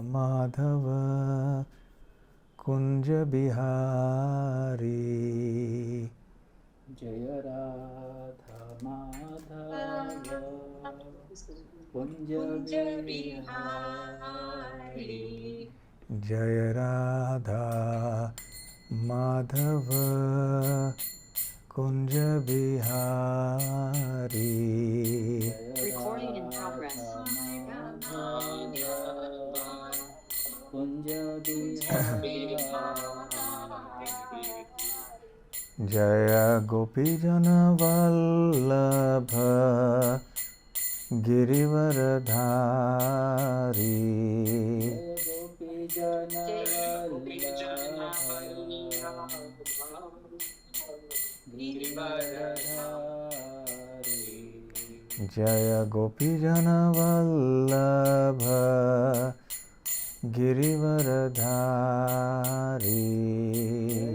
माधव कुंज बिहारी। जय राधा माधव कुंज बिहारी। जय Radha Madhav Kunj Bihari. Recording in progress. Kunj Bihari. जय गोपीजन वल्लभ गिरिवरधारी। गोपीजन गिरिवरधारी। जय गोपीजन वल्लभ गिरिवरधारी।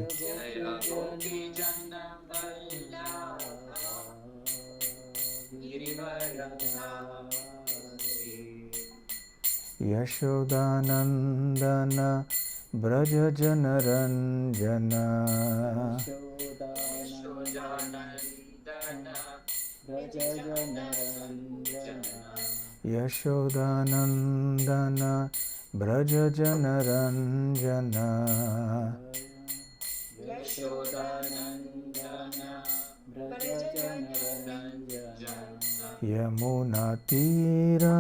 जय गोपीजन वल्लभ गिरिवरधारी। यशोदानंदन ब्रज जनरंजन। यशोदानंदन ब्रज जनरंजन। यशोदानंदन ब्रज जनरंजन। यमुना तीरा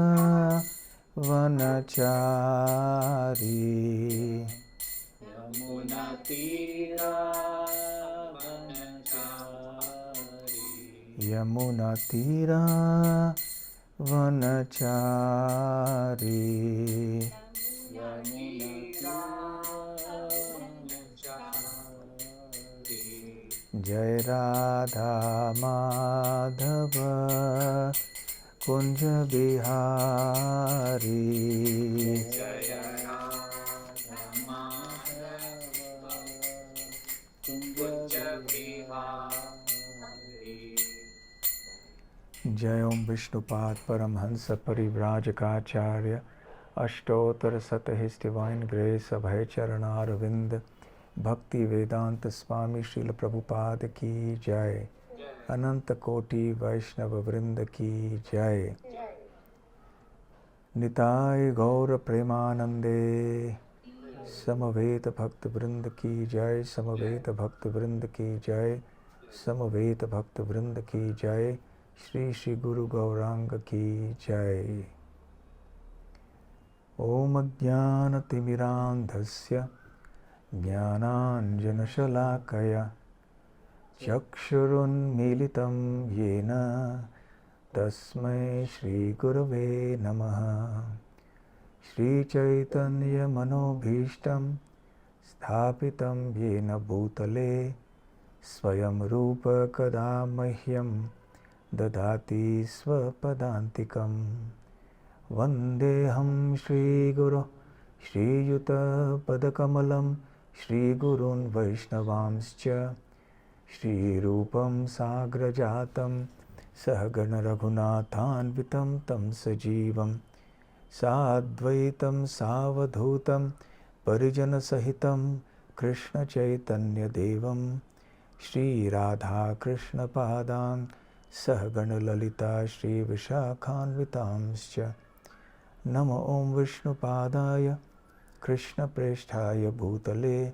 वनचारी। यमुना तीरा वनचारी। यमुना तीरा वनचारी। जय राधा माधव कुंज बिहारी। जय राधा माधव कुंज बिहारी। जय ओम विष्णुपाद परमहंस परिव्राजकाचार्य अष्टोत्तर शतहित डिवाइन ग्रेस अभय चरणारविंद भक्ति वेदांत स्वामी श्रील प्रभुपाद की जय। अनंत कोटि वैष्णव वृंद की जय। निताय गौर प्रेमानंदे समवेत भक्त वृंद की जय। समवेत भक्त वृंद की जय। समवेत भक्त वृंद की जय। श्री श्री गुरु गौरांग की जय। ओम अज्ञानतिमिरान्धस्य ज्ञानाञ्जनशलाकया चक्षुरुन्मीलितं येन तस्मै श्रीगुरवे नमः। श्रीचैतन्यमनोभीष्टं स्थापितं येन भूतले स्वयं रूप कदा मह्यं ददाति स्वपदान्तिकम्। वन्देऽहं श्रीगुरो श्रीयुतपदकमलं श्रीगुरून् वैष्णवांश्च श्रीरूपं साग्रजातं सहगणरघुनाथान्वितं तं सजीवं साद्वैतं सावधूतं परिजनसहितं कृष्णचैतन्यदेवं श्रीराधाकृष्णपादान् सहगणललिता श्रीविशाखान्वितांश्च। नमो ओं विष्णुपादाय कृष्णप्रेष्ठाय भूतले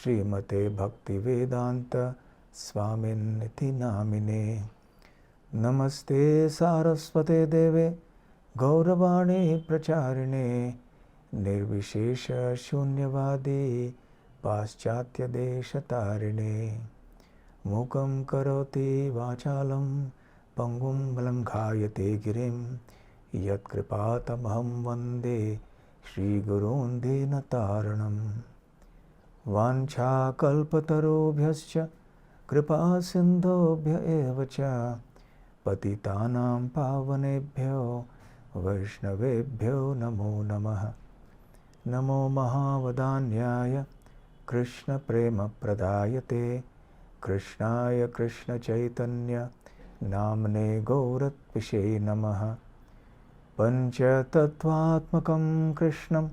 श्रीमते भक्तिवेदांत स्वामिन्निति नामिने। नमस्ते सारस्वते देवे गौरवाणी प्रचारिणे निर्विशेष शून्यवादी पाश्चात्यदेशतारिणे। मूकं करोति वाचालं पंगुं लङ्घायते गिरिं यत्कृपातमहं वन्दे श्रीगुरून् दीनतारिणम्। वाञ्छाकल्पतरुभ्यश्च कृपासिन्धुभ्य एव च पतितानां पावनेभ्यो वैष्णवेभ्यो नमो नमः। नमो महावदान्याय कृष्णप्रेमप्रदायते कृष्णाय कृष्णचैतन्य नाम्ने गौरत्विषे नमः। पञ्चतत्त्वात्मकं कृष्णं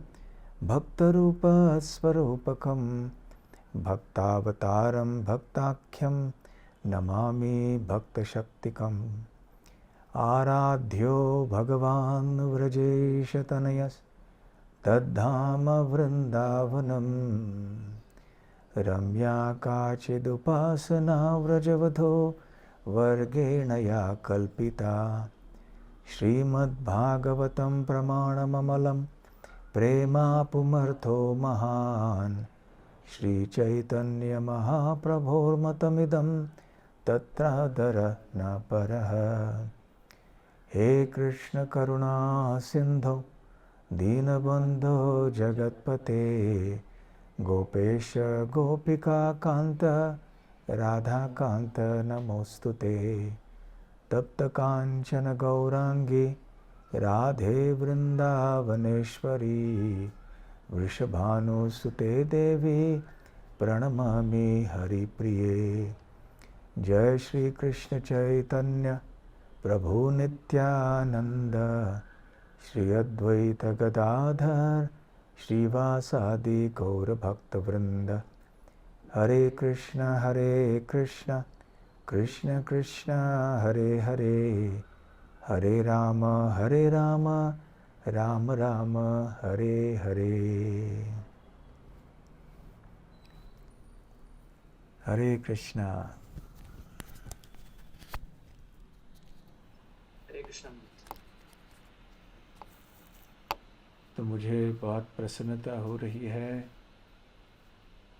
भक्तरूपस्वरूपकं भक्तावतारं भक्ताख्यं नमामि भक्तशक्तिकम् आराध्यो भगवान् व्रजेशतनयस् तद्धाम वृन्दावनम् रम्या काचिदुपासना व्रजवधो वर्गेण या कल्पिता श्रीमद्भागवतं प्रमाणममलं प्रेमापुमर्थो महान् श्रीचैतन्यमहाप्रभोर्मतमिदं तत्रादर न परः। हे कृष्ण करुणा सिन्धो दीनबन्धो जगत्पते गोपेश गोपिका कान्त राधाकान्त नमोऽस्तुते। तप्त काञ्चन गौराङ्गी राधे वृन्दावनेश्वरी वृषभानुसुते देवी प्रणमामि हरिप्रिये। जय श्री कृष्ण चैतन्य प्रभु नित्यानंद श्री अद्वैत गदाधर श्रीवासादि गौर भक्तवृंद। हरे कृष्ण कृष्ण कृष्ण हरे हरे हरे राम राम राम हरे हरे। हरे कृष्णा। हरे कृष्ण। तो मुझे बहुत प्रसन्नता हो रही है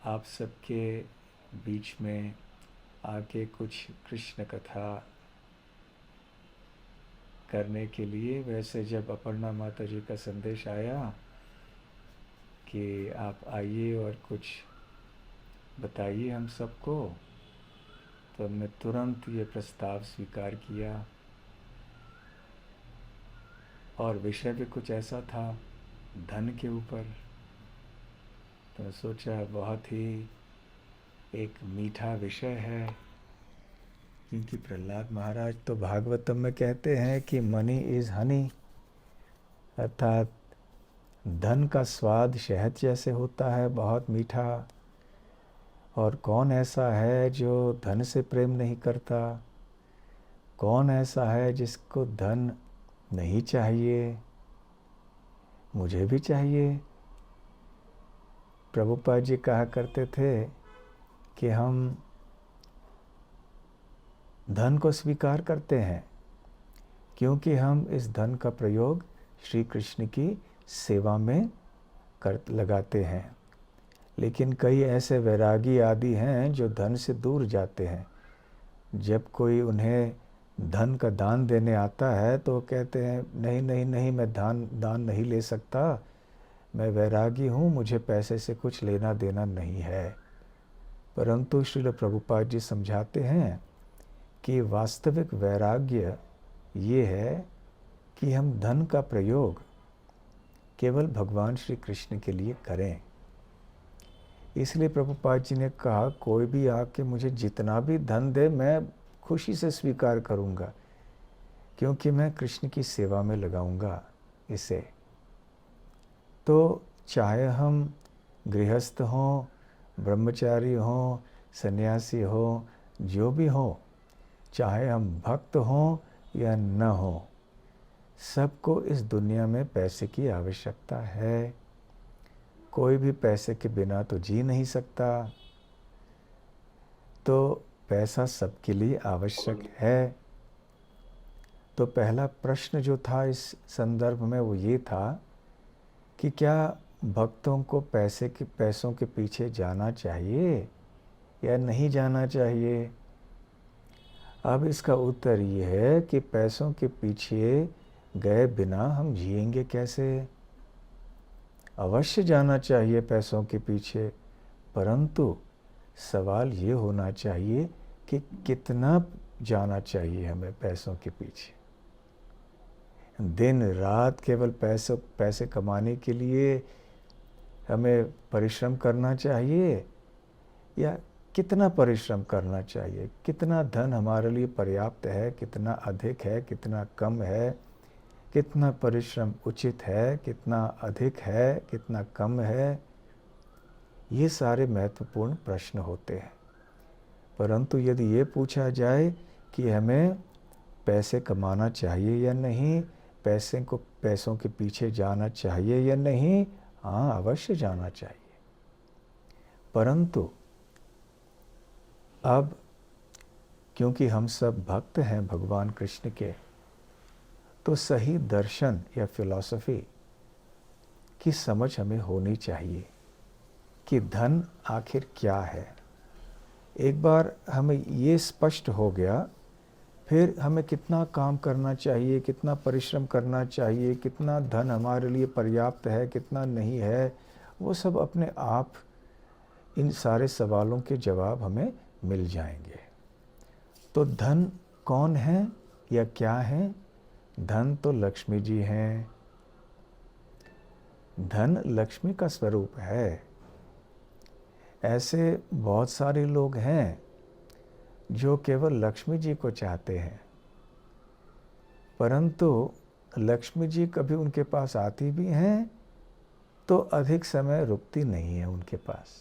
आप सबके बीच में आके कुछ कृष्ण कथा करने के लिए। वैसे जब अपर्णा माता जी का संदेश आया कि आप आइए और कुछ बताइए हम सबको, तो हमने तुरंत ये प्रस्ताव स्वीकार किया। और विषय भी कुछ ऐसा था धन के ऊपर, तो सोचा बहुत ही एक मीठा विषय है, क्योंकि प्रहलाद महाराज तो भागवतम में कहते हैं कि मनी इज़ हनी, अर्थात धन का स्वाद शहद जैसे होता है, बहुत मीठा। और कौन ऐसा है जो धन से प्रेम नहीं करता? कौन ऐसा है जिसको धन नहीं चाहिए? मुझे भी चाहिए। प्रभुपाद जी कहा करते थे कि हम धन को स्वीकार करते हैं क्योंकि हम इस धन का प्रयोग श्री कृष्ण की सेवा में लगाते हैं। लेकिन कई ऐसे वैरागी आदि हैं जो धन से दूर जाते हैं। जब कोई उन्हें धन का दान देने आता है तो कहते हैं नहीं नहीं नहीं, मैं दान नहीं ले सकता, मैं वैरागी हूँ, मुझे पैसे से कुछ लेना देना नहीं है। परंतु श्रील प्रभुपाद जी समझाते हैं कि वास्तविक वैराग्य ये है कि हम धन का प्रयोग केवल भगवान श्री कृष्ण के लिए करें। इसलिए प्रभुपाद जी ने कहा कोई भी आके मुझे जितना भी धन दे मैं खुशी से स्वीकार करूँगा, क्योंकि मैं कृष्ण की सेवा में लगाऊंगा इसे। तो चाहे हम गृहस्थ हों, ब्रह्मचारी हों, सन्यासी हों, जो भी हों, चाहे हम भक्त हों या न हों, सबको इस दुनिया में पैसे की आवश्यकता है। कोई भी पैसे के बिना तो जी नहीं सकता। तो पैसा सबके लिए आवश्यक है। तो पहला प्रश्न जो था इस संदर्भ में वो ये था कि क्या भक्तों को पैसों के पीछे जाना चाहिए या नहीं जाना चाहिए? अब इसका उत्तर ये है कि पैसों के पीछे गए बिना हम जिएंगे कैसे? अवश्य जाना चाहिए पैसों के पीछे, परंतु सवाल ये होना चाहिए कि कितना जाना चाहिए हमें पैसों के पीछे। दिन रात केवल पैसे कमाने के लिए हमें परिश्रम करना चाहिए, या कितना परिश्रम करना चाहिए? कितना धन हमारे लिए पर्याप्त है, कितना अधिक है, कितना कम है, कितना परिश्रम उचित है, कितना अधिक है, कितना कम है, ये सारे महत्वपूर्ण प्रश्न होते हैं। परंतु यदि ये पूछा जाए कि हमें पैसे कमाना चाहिए या नहीं, पैसों के पीछे जाना चाहिए या नहीं, हाँ, अवश्य जाना चाहिए। परंतु अब क्योंकि हम सब भक्त हैं भगवान कृष्ण के, तो सही दर्शन या फिलॉसफी की समझ हमें होनी चाहिए कि धन आखिर क्या है। एक बार हमें ये स्पष्ट हो गया, फिर हमें कितना काम करना चाहिए, कितना परिश्रम करना चाहिए, कितना धन हमारे लिए पर्याप्त है, कितना नहीं है, वो सब अपने आप इन सारे सवालों के जवाब हमें मिल जाएंगे। तो धन कौन है या क्या है? धन तो लक्ष्मी जी हैं। धन लक्ष्मी का स्वरूप है। ऐसे बहुत सारे लोग हैं जो केवल लक्ष्मी जी को चाहते हैं, परंतु लक्ष्मी जी कभी उनके पास आती भी हैं तो अधिक समय रुकती नहीं है उनके पास।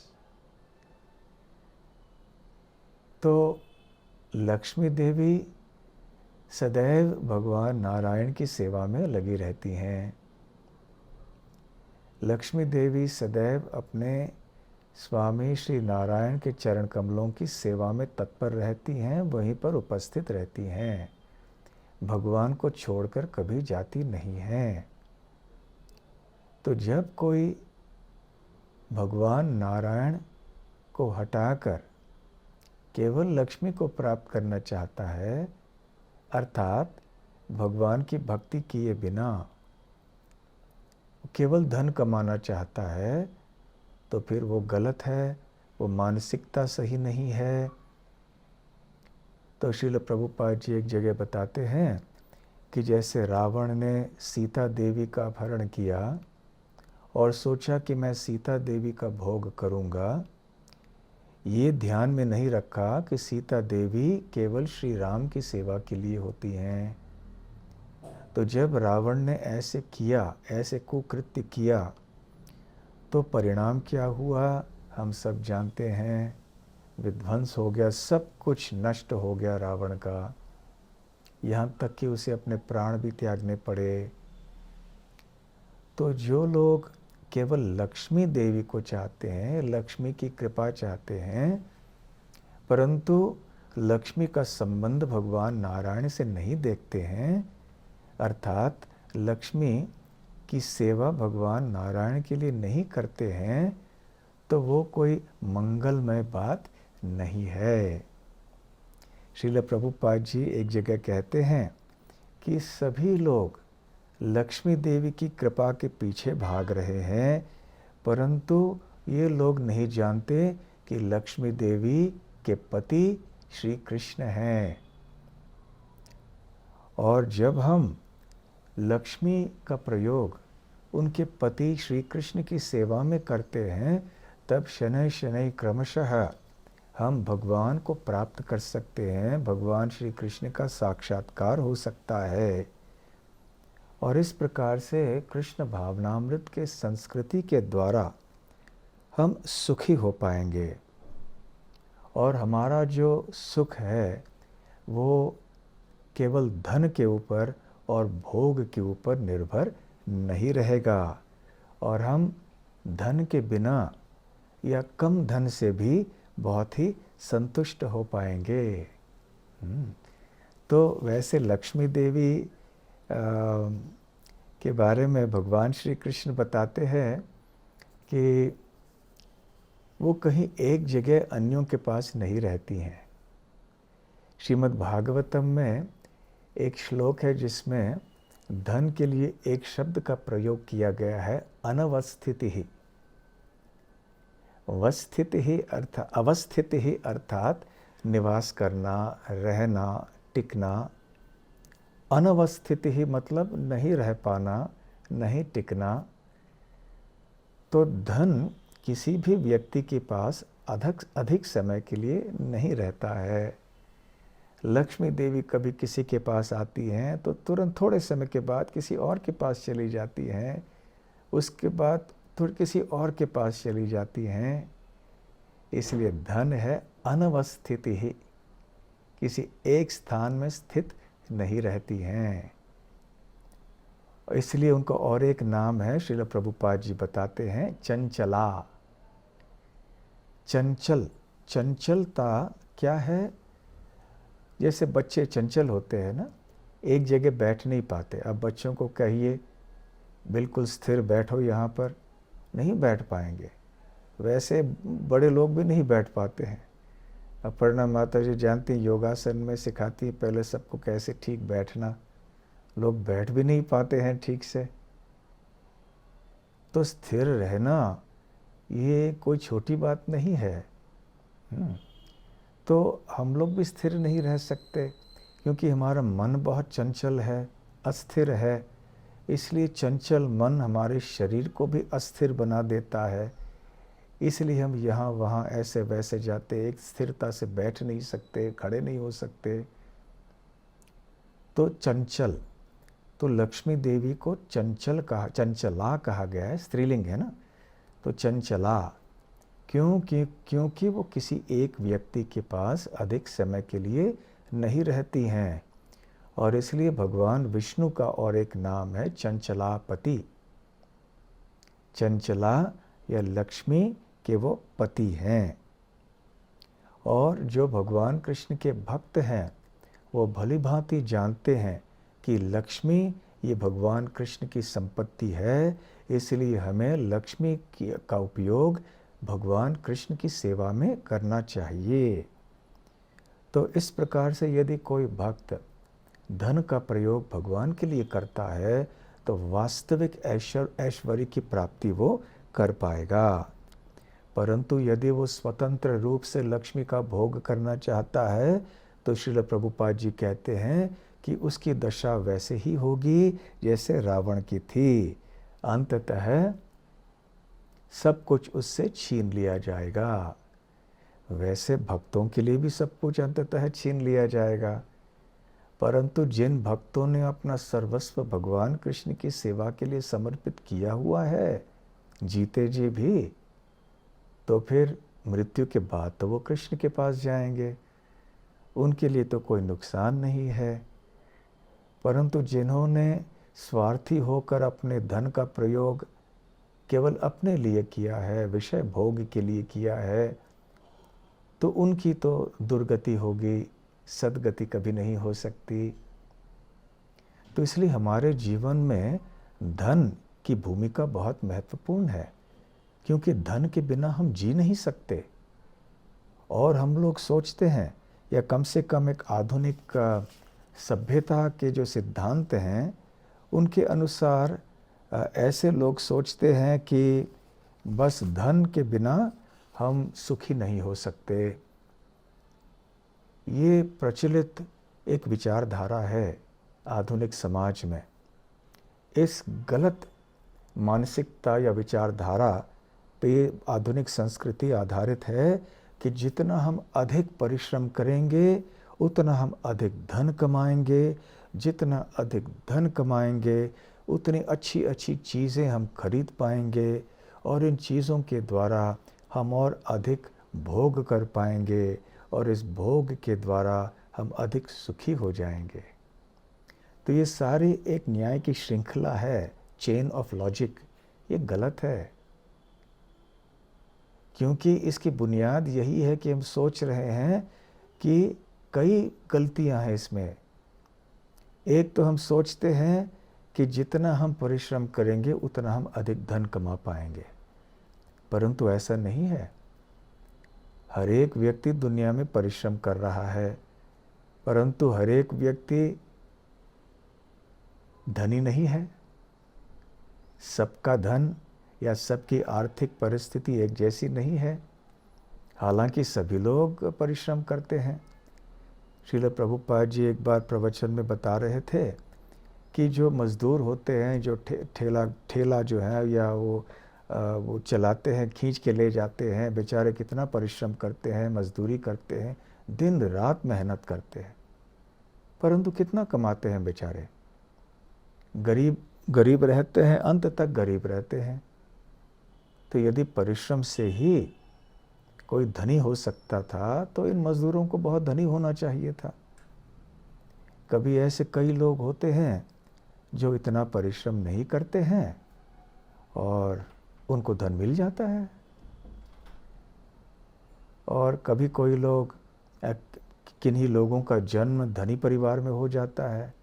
तो लक्ष्मी देवी सदैव भगवान नारायण की सेवा में लगी रहती हैं। लक्ष्मी देवी सदैव अपने स्वामी श्री नारायण के चरण कमलों की सेवा में तत्पर रहती हैं, वहीं पर उपस्थित रहती हैं, भगवान को छोड़कर कभी जाती नहीं हैं। तो जब कोई भगवान नारायण को हटाकर केवल लक्ष्मी को प्राप्त करना चाहता है, अर्थात भगवान की भक्ति किए बिना केवल धन कमाना चाहता है, तो फिर वो गलत है, वो मानसिकता सही नहीं है। तो श्रील प्रभुपाद जी एक जगह बताते हैं कि जैसे रावण ने सीता देवी का अपहरण किया और सोचा कि मैं सीता देवी का भोग करूंगा, ये ध्यान में नहीं रखा कि सीता देवी केवल श्री राम की सेवा के लिए होती हैं। तो जब रावण ने ऐसे किया, ऐसे कुकृत्य किया, तो परिणाम क्या हुआ हम सब जानते हैं। विध्वंस हो गया, सब कुछ नष्ट हो गया रावण का, यहाँ तक कि उसे अपने प्राण भी त्यागने पड़े। तो जो लोग केवल लक्ष्मी देवी को चाहते हैं, लक्ष्मी की कृपा चाहते हैं, परंतु लक्ष्मी का संबंध भगवान नारायण से नहीं देखते हैं, अर्थात लक्ष्मी की सेवा भगवान नारायण के लिए नहीं करते हैं, तो वो कोई मंगलमय बात नहीं है। श्रील प्रभुपाद जी एक जगह कहते हैं कि सभी लोग लक्ष्मी देवी की कृपा के पीछे भाग रहे हैं, परंतु ये लोग नहीं जानते कि लक्ष्मी देवी के पति श्री कृष्ण हैं। और जब हम लक्ष्मी का प्रयोग उनके पति श्री कृष्ण की सेवा में करते हैं, तब शनै शनै क्रमशः हम भगवान को प्राप्त कर सकते हैं, भगवान श्री कृष्ण का साक्षात्कार हो सकता है। और इस प्रकार से कृष्ण भावनामृत के संस्कृति के द्वारा हम सुखी हो पाएंगे, और हमारा जो सुख है वो केवल धन के ऊपर और भोग के ऊपर निर्भर नहीं रहेगा, और हम धन के बिना या कम धन से भी बहुत ही संतुष्ट हो पाएंगे। तो वैसे लक्ष्मी देवी के बारे में भगवान श्री कृष्ण बताते हैं कि वो कहीं एक जगह अन्यों के पास नहीं रहती हैं। श्रीमद् भागवतम में एक श्लोक है जिसमें धन के लिए एक शब्द का प्रयोग किया गया है, अनवस्थिति ही। अवस्थिति ही अर्थात निवास करना, रहना, टिकना। अनवस्थिति ही मतलब नहीं रह पाना, नहीं टिकना। तो धन किसी भी व्यक्ति के पास अधिक समय के लिए नहीं रहता है। लक्ष्मी देवी कभी किसी के पास आती हैं तो तुरंत थोड़े समय के बाद किसी और के पास चली जाती हैं, उसके बाद थोड़ी किसी और के पास चली जाती हैं। इसलिए धन है अनवस्थिति ही, किसी एक स्थान में स्थित नहीं रहती हैं। इसलिए उनको और एक नाम है, श्रील प्रभुपाद जी बताते हैं, चंचला। चंचल, चंचलता क्या है? जैसे बच्चे चंचल होते हैं ना, एक जगह बैठ नहीं पाते। अब बच्चों को कहिए बिल्कुल स्थिर बैठो यहाँ पर, नहीं बैठ पाएंगे। वैसे बड़े लोग भी नहीं बैठ पाते हैं। अपर्णा माता जी जानती हैं, योगासन में सिखाती है पहले सबको कैसे ठीक बैठना। लोग बैठ भी नहीं पाते हैं ठीक से। तो स्थिर रहना ये कोई छोटी बात नहीं है। तो हम लोग भी स्थिर नहीं रह सकते, क्योंकि हमारा मन बहुत चंचल है, अस्थिर है। इसलिए चंचल मन हमारे शरीर को भी अस्थिर बना देता है। इसलिए हम यहाँ वहाँ ऐसे वैसे जाते, एक स्थिरता से बैठ नहीं सकते, खड़े नहीं हो सकते। तो चंचल, तो लक्ष्मी देवी को चंचला कहा गया है, स्त्रीलिंग है ना। तो चंचला क्योंकि वो किसी एक व्यक्ति के पास अधिक समय के लिए नहीं रहती हैं। और इसलिए भगवान विष्णु का और एक नाम है चंचलापति। चंचला या लक्ष्मी के वो पति हैं। और जो भगवान कृष्ण के भक्त हैं वो भली भांति जानते हैं कि लक्ष्मी ये भगवान कृष्ण की संपत्ति है। इसलिए हमें लक्ष्मी का उपयोग भगवान कृष्ण की सेवा में करना चाहिए। तो इस प्रकार से यदि कोई भक्त धन का प्रयोग भगवान के लिए करता है तो वास्तविक ऐश्वर्य की प्राप्ति वो कर पाएगा। परंतु यदि वो स्वतंत्र रूप से लक्ष्मी का भोग करना चाहता है तो श्रील प्रभुपाद जी कहते हैं कि उसकी दशा वैसे ही होगी जैसे रावण की थी। अंततः सब कुछ उससे छीन लिया जाएगा। वैसे भक्तों के लिए भी सब कुछ अंततः छीन लिया जाएगा। परंतु जिन भक्तों ने अपना सर्वस्व भगवान कृष्ण की सेवा के लिए समर्पित किया हुआ है, जीते जी भी, तो फिर मृत्यु के बाद तो वो कृष्ण के पास जाएंगे, उनके लिए तो कोई नुकसान नहीं है। परंतु जिन्होंने स्वार्थी होकर अपने धन का प्रयोग केवल अपने लिए किया है, विषय भोग के लिए किया है, तो उनकी तो दुर्गति होगी, सद्गति कभी नहीं हो सकती। तो इसलिए हमारे जीवन में धन की भूमिका बहुत महत्वपूर्ण है, क्योंकि धन के बिना हम जी नहीं सकते। और हम लोग सोचते हैं, या कम से कम एक आधुनिक सभ्यता के जो सिद्धांत हैं उनके अनुसार ऐसे लोग सोचते हैं कि बस धन के बिना हम सुखी नहीं हो सकते। ये प्रचलित एक विचारधारा है आधुनिक समाज में। इस गलत मानसिकता या विचारधारा पे आधुनिक संस्कृति आधारित है कि जितना हम अधिक परिश्रम करेंगे उतना हम अधिक धन कमाएंगे, जितना अधिक धन कमाएंगे उतनी अच्छी अच्छी चीज़ें हम खरीद पाएंगे, और इन चीज़ों के द्वारा हम और अधिक भोग कर पाएंगे, और इस भोग के द्वारा हम अधिक सुखी हो जाएंगे। तो ये सारी एक न्याय की श्रृंखला है, चेन ऑफ लॉजिक। ये गलत है, क्योंकि इसकी बुनियाद यही है कि हम सोच रहे हैं कि कई गलतियां हैं इसमें। एक तो हम सोचते हैं कि जितना हम परिश्रम करेंगे उतना हम अधिक धन कमा पाएंगे, परंतु ऐसा नहीं है। हर एक व्यक्ति दुनिया में परिश्रम कर रहा है, परंतु हर एक व्यक्ति धनी नहीं है। सबका धन या सबकी आर्थिक परिस्थिति एक जैसी नहीं है। हालांकि सभी लोग परिश्रम करते हैं। श्रील प्रभुपाद जी एक बार प्रवचन में बता रहे थे कि जो मजदूर होते हैं, जो ठेला जो है या वो चलाते हैं, खींच के ले जाते हैं, बेचारे कितना परिश्रम करते हैं, मजदूरी करते हैं, दिन रात मेहनत करते हैं। परंतु कितना कमाते हैं बेचारे, गरीब गरीब रहते हैं, अंत तक गरीब रहते हैं। तो यदि परिश्रम से ही कोई धनी हो सकता था तो इन मजदूरों को बहुत धनी होना चाहिए था। कभी ऐसे कई लोग होते हैं जो इतना परिश्रम नहीं करते हैं और उनको धन मिल जाता है। और कभी कोई लोग, किन्हीं लोगों का जन्म धनी परिवार में हो जाता है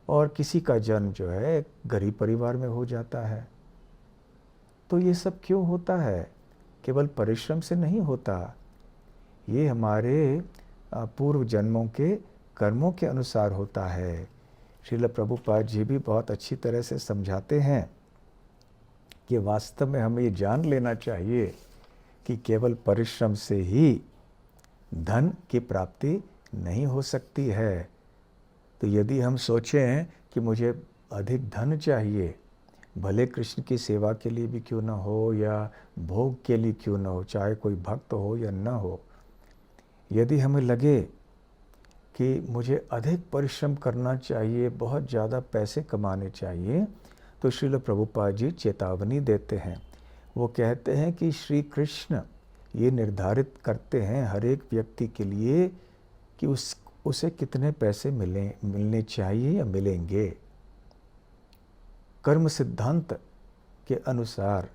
और किसी का जन्म जो है गरीब परिवार में हो जाता है। तो ये सब क्यों होता है? केवल परिश्रम से नहीं होता, ये हमारे पूर्व जन्मों के कर्मों के अनुसार होता है। श्रील प्रभुपाद जी भी बहुत अच्छी तरह से समझाते हैं कि वास्तव में हमें ये जान लेना चाहिए कि केवल परिश्रम से ही धन की प्राप्ति नहीं हो सकती है। तो यदि हम सोचें कि मुझे अधिक धन चाहिए, भले कृष्ण की सेवा के लिए भी क्यों ना हो या भोग के लिए क्यों ना हो, चाहे कोई भक्त हो या न हो, यदि हमें लगे कि मुझे अधिक परिश्रम करना चाहिए, बहुत ज़्यादा पैसे कमाने चाहिए, तो श्रील प्रभुपाद जी चेतावनी देते हैं। वो कहते हैं कि श्री कृष्ण ये निर्धारित करते हैं हर एक व्यक्ति के लिए कि उसे कितने पैसे मिलने चाहिए या मिलेंगे। कर्म सिद्धांत के अनुसार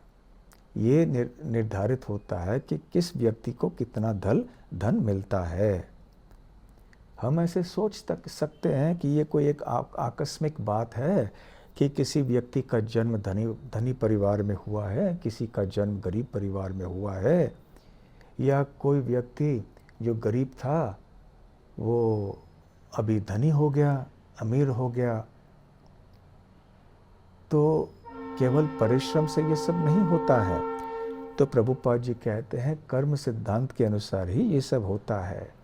ये निर्धारित होता है कि किस व्यक्ति को कितना धन मिलता है। हम ऐसे सोच सकते हैं कि ये कोई एक आकस्मिक बात है कि किसी व्यक्ति का जन्म धनी परिवार में हुआ है, किसी का जन्म गरीब परिवार में हुआ है, या कोई व्यक्ति जो गरीब था वो अभी धनी हो गया, अमीर हो गया। तो केवल परिश्रम से ये सब नहीं होता है। तो प्रभुपाद जी कहते हैं कर्म सिद्धांत के अनुसार ही ये सब होता है।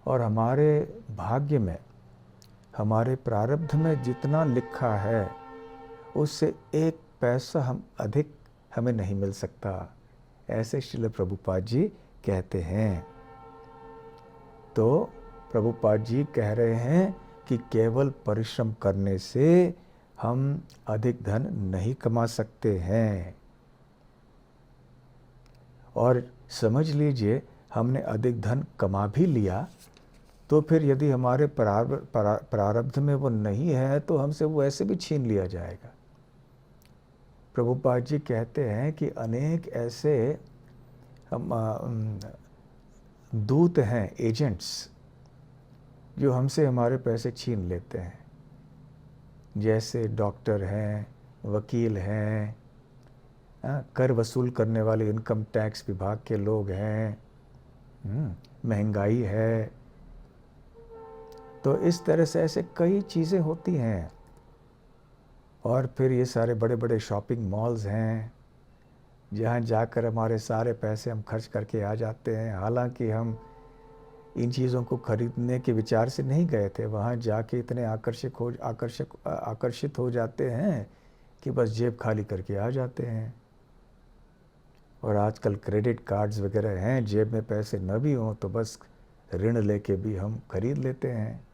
और हमारे भाग्य में, हमारे प्रारब्ध में जितना लिखा है उससे एक पैसा अधिक हमें नहीं मिल सकता, ऐसे श्रील प्रभुपाद जी कहते हैं। तो प्रभुपाद जी कह रहे हैं कि केवल परिश्रम करने से हम अधिक धन नहीं कमा सकते हैं। और समझ लीजिए हमने अधिक धन कमा भी लिया तो फिर यदि हमारे प्रारब्ध में वो नहीं है तो हमसे वो ऐसे भी छीन लिया जाएगा। प्रभुपाद जी कहते हैं कि अनेक ऐसे दूत हैं, एजेंट्स, जो हमसे हमारे पैसे छीन लेते हैं। जैसे डॉक्टर हैं, वकील हैं, कर वसूल करने वाले इनकम टैक्स विभाग के लोग हैं, महंगाई है। तो इस तरह से ऐसे कई चीज़ें होती हैं। और फिर ये सारे बड़े बड़े शॉपिंग मॉल्स हैं जहाँ जाकर हमारे सारे पैसे हम खर्च करके आ जाते हैं। हालांकि हम इन चीज़ों को खरीदने के विचार से नहीं गए थे, वहाँ जाके इतने आकर्षित हो जाते हैं कि बस जेब खाली करके आ जाते हैं। और आजकल क्रेडिट कार्ड्स वगैरह हैं, जेब में पैसे न भी हों तो बस ऋण लेके भी हम खरीद लेते हैं।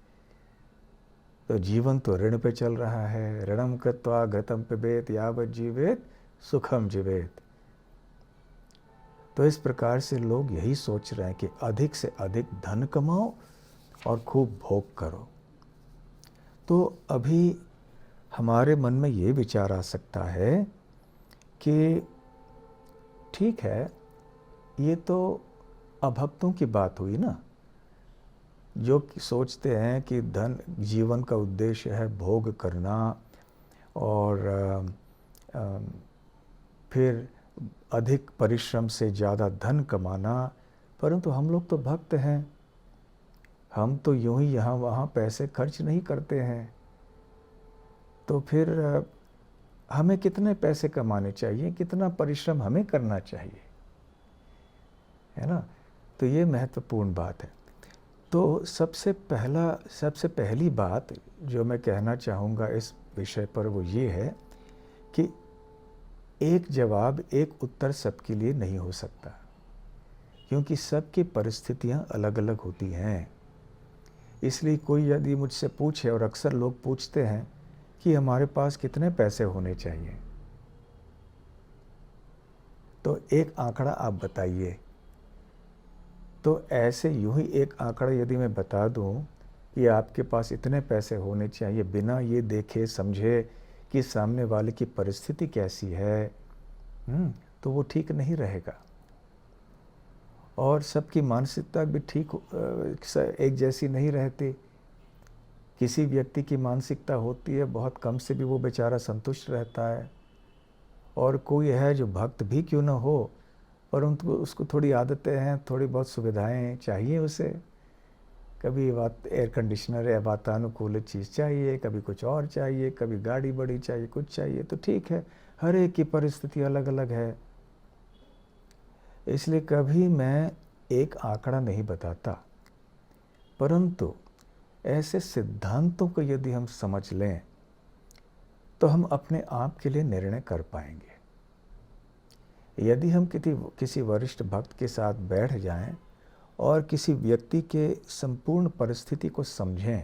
तो जीवन तो ऋण पे चल रहा है। ऋणम कृत्वा घृतम पिबेत यावत् जीवेत सुखम जीवेत। तो इस प्रकार से लोग यही सोच रहे हैं कि अधिक से अधिक धन कमाओ और खूब भोग करो। तो अभी हमारे मन में ये विचार आ सकता है कि ठीक है, ये तो अभक्तों की बात हुई ना, जो सोचते हैं कि धन जीवन का उद्देश्य है भोग करना और फिर अधिक परिश्रम से ज़्यादा धन कमाना। परंतु हम लोग तो भक्त हैं, हम तो यूं ही यहाँ वहाँ पैसे खर्च नहीं करते हैं। तो फिर हमें कितने पैसे कमाने चाहिए, कितना परिश्रम हमें करना चाहिए, है ना? तो ये महत्वपूर्ण बात है। तो सबसे पहली बात जो मैं कहना चाहूँगा इस विषय पर वो ये है कि एक जवाब, एक उत्तर सबके लिए नहीं हो सकता, क्योंकि सबकी परिस्थितियाँ अलग अलग होती हैं। इसलिए कोई यदि मुझसे पूछे, और अक्सर लोग पूछते हैं कि हमारे पास कितने पैसे होने चाहिए, तो एक आंकड़ा आप बताइए। तो ऐसे यूं ही एक आंकड़ा यदि मैं बता दूं कि आपके पास इतने पैसे होने चाहिए, बिना ये देखे समझे कि सामने वाले की परिस्थिति कैसी है, तो वो ठीक नहीं रहेगा। और सबकी मानसिकता भी ठीक एक जैसी नहीं रहती। किसी व्यक्ति की मानसिकता होती है बहुत कम से भी वो बेचारा संतुष्ट रहता है, और कोई है जो भक्त भी क्यों ना हो, परंतु उसको थोड़ी आदतें हैं, थोड़ी बहुत सुविधाएं चाहिए उसे। कभी एयर कंडीशनर या वातानुकूलित चीज़ चाहिए, कभी कुछ और चाहिए, कभी गाड़ी बड़ी चाहिए, कुछ चाहिए। तो ठीक है, हर एक की परिस्थिति अलग अलग है। इसलिए कभी मैं एक आंकड़ा नहीं बताता, परंतु ऐसे सिद्धांतों को यदि हम समझ लें तो हम अपने आप के लिए निर्णय कर पाएंगे। यदि हम किसी वरिष्ठ भक्त के साथ बैठ जाएं और किसी व्यक्ति के संपूर्ण परिस्थिति को समझें,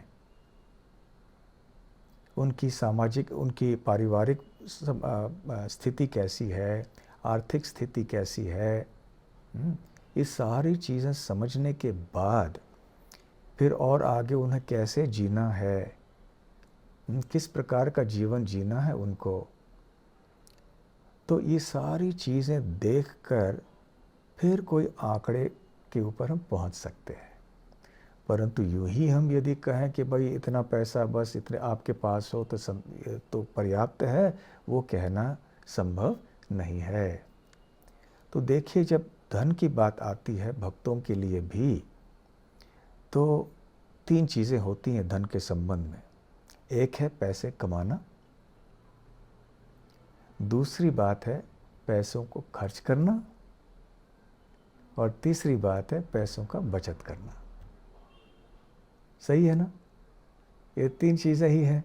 उनकी सामाजिक, उनकी पारिवारिक स्थिति कैसी है, आर्थिक स्थिति कैसी है, ये सारी चीज़ें समझने के बाद फिर और आगे उन्हें कैसे जीना है, किस प्रकार का जीवन जीना है उनको, तो ये सारी चीज़ें देखकर फिर कोई आंकड़े के ऊपर हम पहुंच सकते हैं। परंतु यूं ही हम यदि कहें कि भाई इतना पैसा बस इतने आपके पास हो तो पर्याप्त है, वो कहना संभव नहीं है। तो देखिए, जब धन की बात आती है भक्तों के लिए भी, तो 3 चीज़ें होती हैं धन के संबंध में। एक है पैसे कमाना, दूसरी बात है पैसों को खर्च करना, और तीसरी बात है पैसों का बचत करना। सही है ना? ये 3 चीज़ें ही हैं।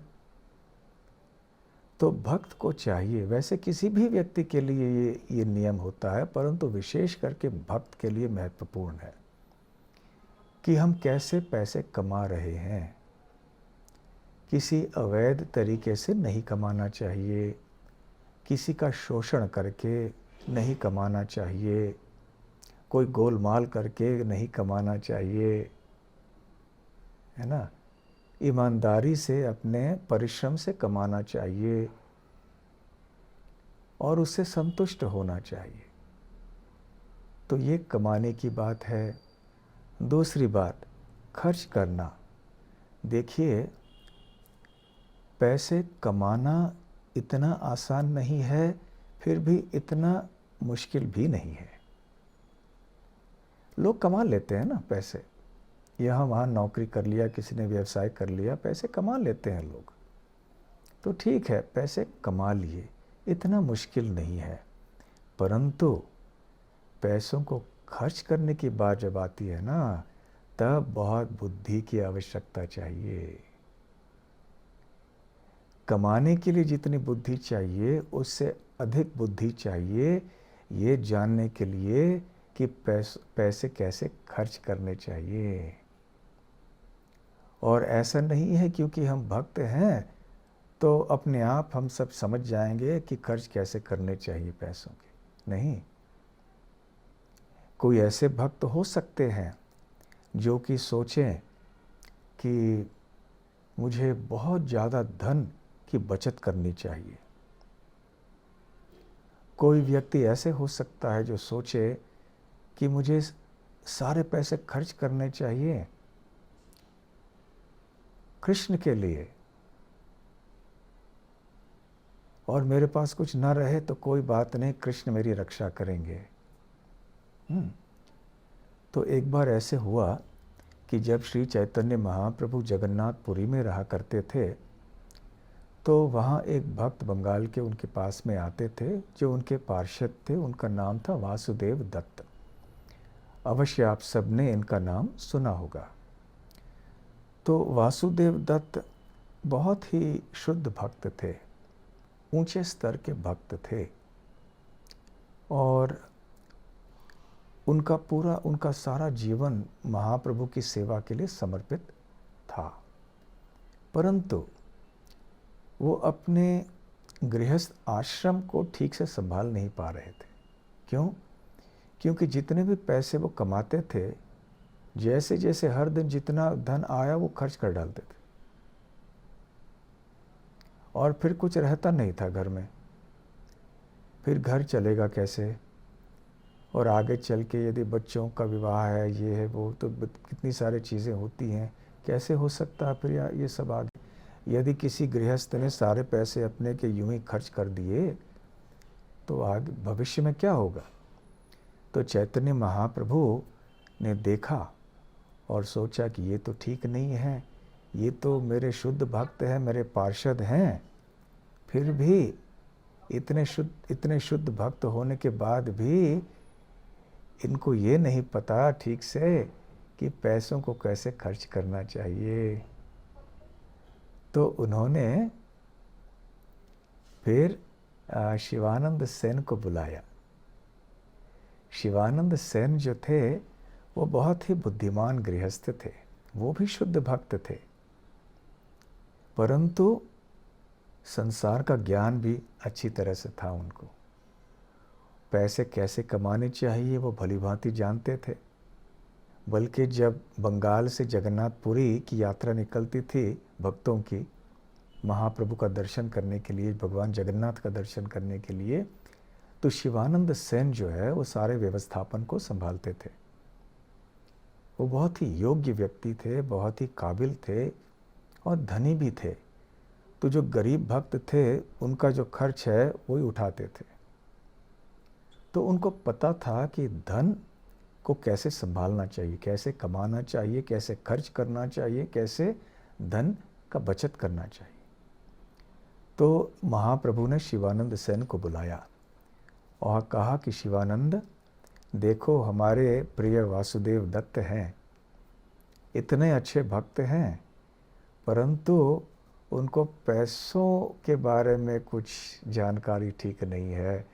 तो भक्त को चाहिए, वैसे किसी भी व्यक्ति के लिए ये नियम होता है, परंतु विशेष करके भक्त के लिए महत्वपूर्ण है कि हम कैसे पैसे कमा रहे हैं। किसी अवैध तरीके से नहीं कमाना चाहिए, किसी का शोषण करके नहीं कमाना चाहिए, कोई गोलमाल करके नहीं कमाना चाहिए, है ना? ईमानदारी से अपने परिश्रम से कमाना चाहिए और उससे संतुष्ट होना चाहिए। तो ये कमाने की बात है। दूसरी बात, खर्च करना। देखिए, पैसे कमाना इतना आसान नहीं है, फिर भी इतना मुश्किल भी नहीं है। लोग कमा लेते हैं ना पैसे, यहाँ वहाँ नौकरी कर लिया, किसी ने व्यवसाय कर लिया, पैसे कमा लेते हैं लोग। तो ठीक है, पैसे कमा लिए, इतना मुश्किल नहीं है। परंतु पैसों को खर्च करने की बात जब आती है ना, तब बहुत बुद्धि की आवश्यकता चाहिए। कमाने के लिए जितनी बुद्धि चाहिए उससे अधिक बुद्धि चाहिए ये जानने के लिए कि पैसे कैसे खर्च करने चाहिए। और ऐसा नहीं है क्योंकि हम भक्त हैं तो अपने आप हम सब समझ जाएंगे कि खर्च कैसे करने चाहिए पैसों के। नहीं, कोई ऐसे भक्त हो सकते हैं जो कि सोचें कि मुझे बहुत ज़्यादा धन की बचत करनी चाहिए। कोई व्यक्ति ऐसे हो सकता है जो सोचे कि मुझे सारे पैसे खर्च करने चाहिए कृष्ण के लिए, और मेरे पास कुछ ना रहे तो कोई बात नहीं, कृष्ण मेरी रक्षा करेंगे। तो एक बार ऐसे हुआ कि जब श्री चैतन्य महाप्रभु जगन्नाथपुरी में रहा करते थे, तो वहाँ एक भक्त बंगाल के उनके पास में आते थे जो उनके पार्षद थे। उनका नाम था वासुदेव दत्त। अवश्य आप सबने इनका नाम सुना होगा। तो वासुदेव दत्त बहुत ही शुद्ध भक्त थे, ऊंचे स्तर के भक्त थे, और उनका सारा जीवन महाप्रभु की सेवा के लिए समर्पित था, परंतु वो अपने गृहस्थ आश्रम को ठीक से संभाल नहीं पा रहे थे। क्यों? क्योंकि जितने भी पैसे वो कमाते थे, जैसे जैसे हर दिन जितना धन आया वो खर्च कर डालते थे, और फिर कुछ रहता नहीं था घर में। फिर घर चलेगा कैसे? और आगे चल के यदि बच्चों का विवाह है, ये है वो, तो कितनी सारी चीज़ें होती हैं, कैसे हो सकता है फिर ये सब आगे? यदि किसी गृहस्थ ने सारे पैसे अपने के यूं ही खर्च कर दिए तो आगे भविष्य में क्या होगा? तो चैतन्य महाप्रभु ने देखा और सोचा कि ये तो ठीक नहीं है, ये तो मेरे शुद्ध भक्त हैं, मेरे पार्षद हैं, फिर भी इतने शुद्ध भक्त होने के बाद भी इनको ये नहीं पता ठीक से कि पैसों को कैसे खर्च करना चाहिए। तो उन्होंने फिर शिवानंद सेन को बुलाया। शिवानंद सेन जो थे वो बहुत ही बुद्धिमान गृहस्थ थे, वो भी शुद्ध भक्त थे, परंतु संसार का ज्ञान भी अच्छी तरह से था उनको। पैसे कैसे कमाने चाहिए वो भली भांति जानते थे। बल्कि जब बंगाल से जगन्नाथपुरी की यात्रा निकलती थी भक्तों की, महाप्रभु का दर्शन करने के लिए, भगवान जगन्नाथ का दर्शन करने के लिए, तो शिवानंद सेन जो है वो सारे व्यवस्थापन को संभालते थे। वो बहुत ही योग्य व्यक्ति थे, बहुत ही काबिल थे और धनी भी थे। तो जो गरीब भक्त थे उनका जो खर्च है वही उठाते थे। तो उनको पता था कि धन को कैसे संभालना चाहिए, कैसे कमाना चाहिए, कैसे खर्च करना चाहिए, कैसे धन का बचत करना चाहिए। तो महाप्रभु ने शिवानंद सेन को बुलाया और कहा कि शिवानंद, देखो हमारे प्रिय वासुदेव दत्त हैं, इतने अच्छे भक्त हैं, परंतु उनको पैसों के बारे में कुछ जानकारी ठीक नहीं है,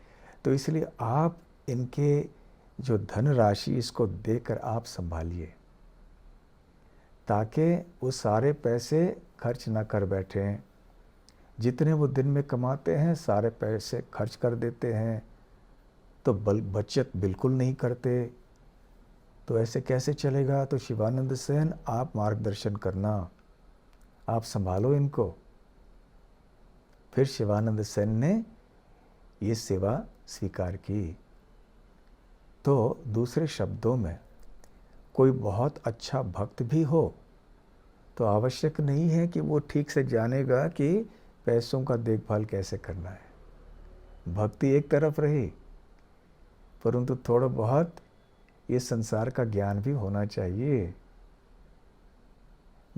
तो इसलिए आप इनके जो धनराशि इसको देकर आप संभालिए, ताकि वो सारे पैसे खर्च ना कर बैठें। जितने वो दिन में कमाते हैं सारे पैसे खर्च कर देते हैं, तो बचत बिल्कुल नहीं करते। तो ऐसे कैसे चलेगा? तो शिवानंद सेन आप मार्गदर्शन करना, आप संभालो इनको। फिर शिवानंद सेन ने ये सेवा स्वीकार की। तो दूसरे शब्दों में, कोई बहुत अच्छा भक्त भी हो तो आवश्यक नहीं है कि वो ठीक से जानेगा कि पैसों का देखभाल कैसे करना है। भक्ति एक तरफ रही, परंतु थोड़ा बहुत ये संसार का ज्ञान भी होना चाहिए।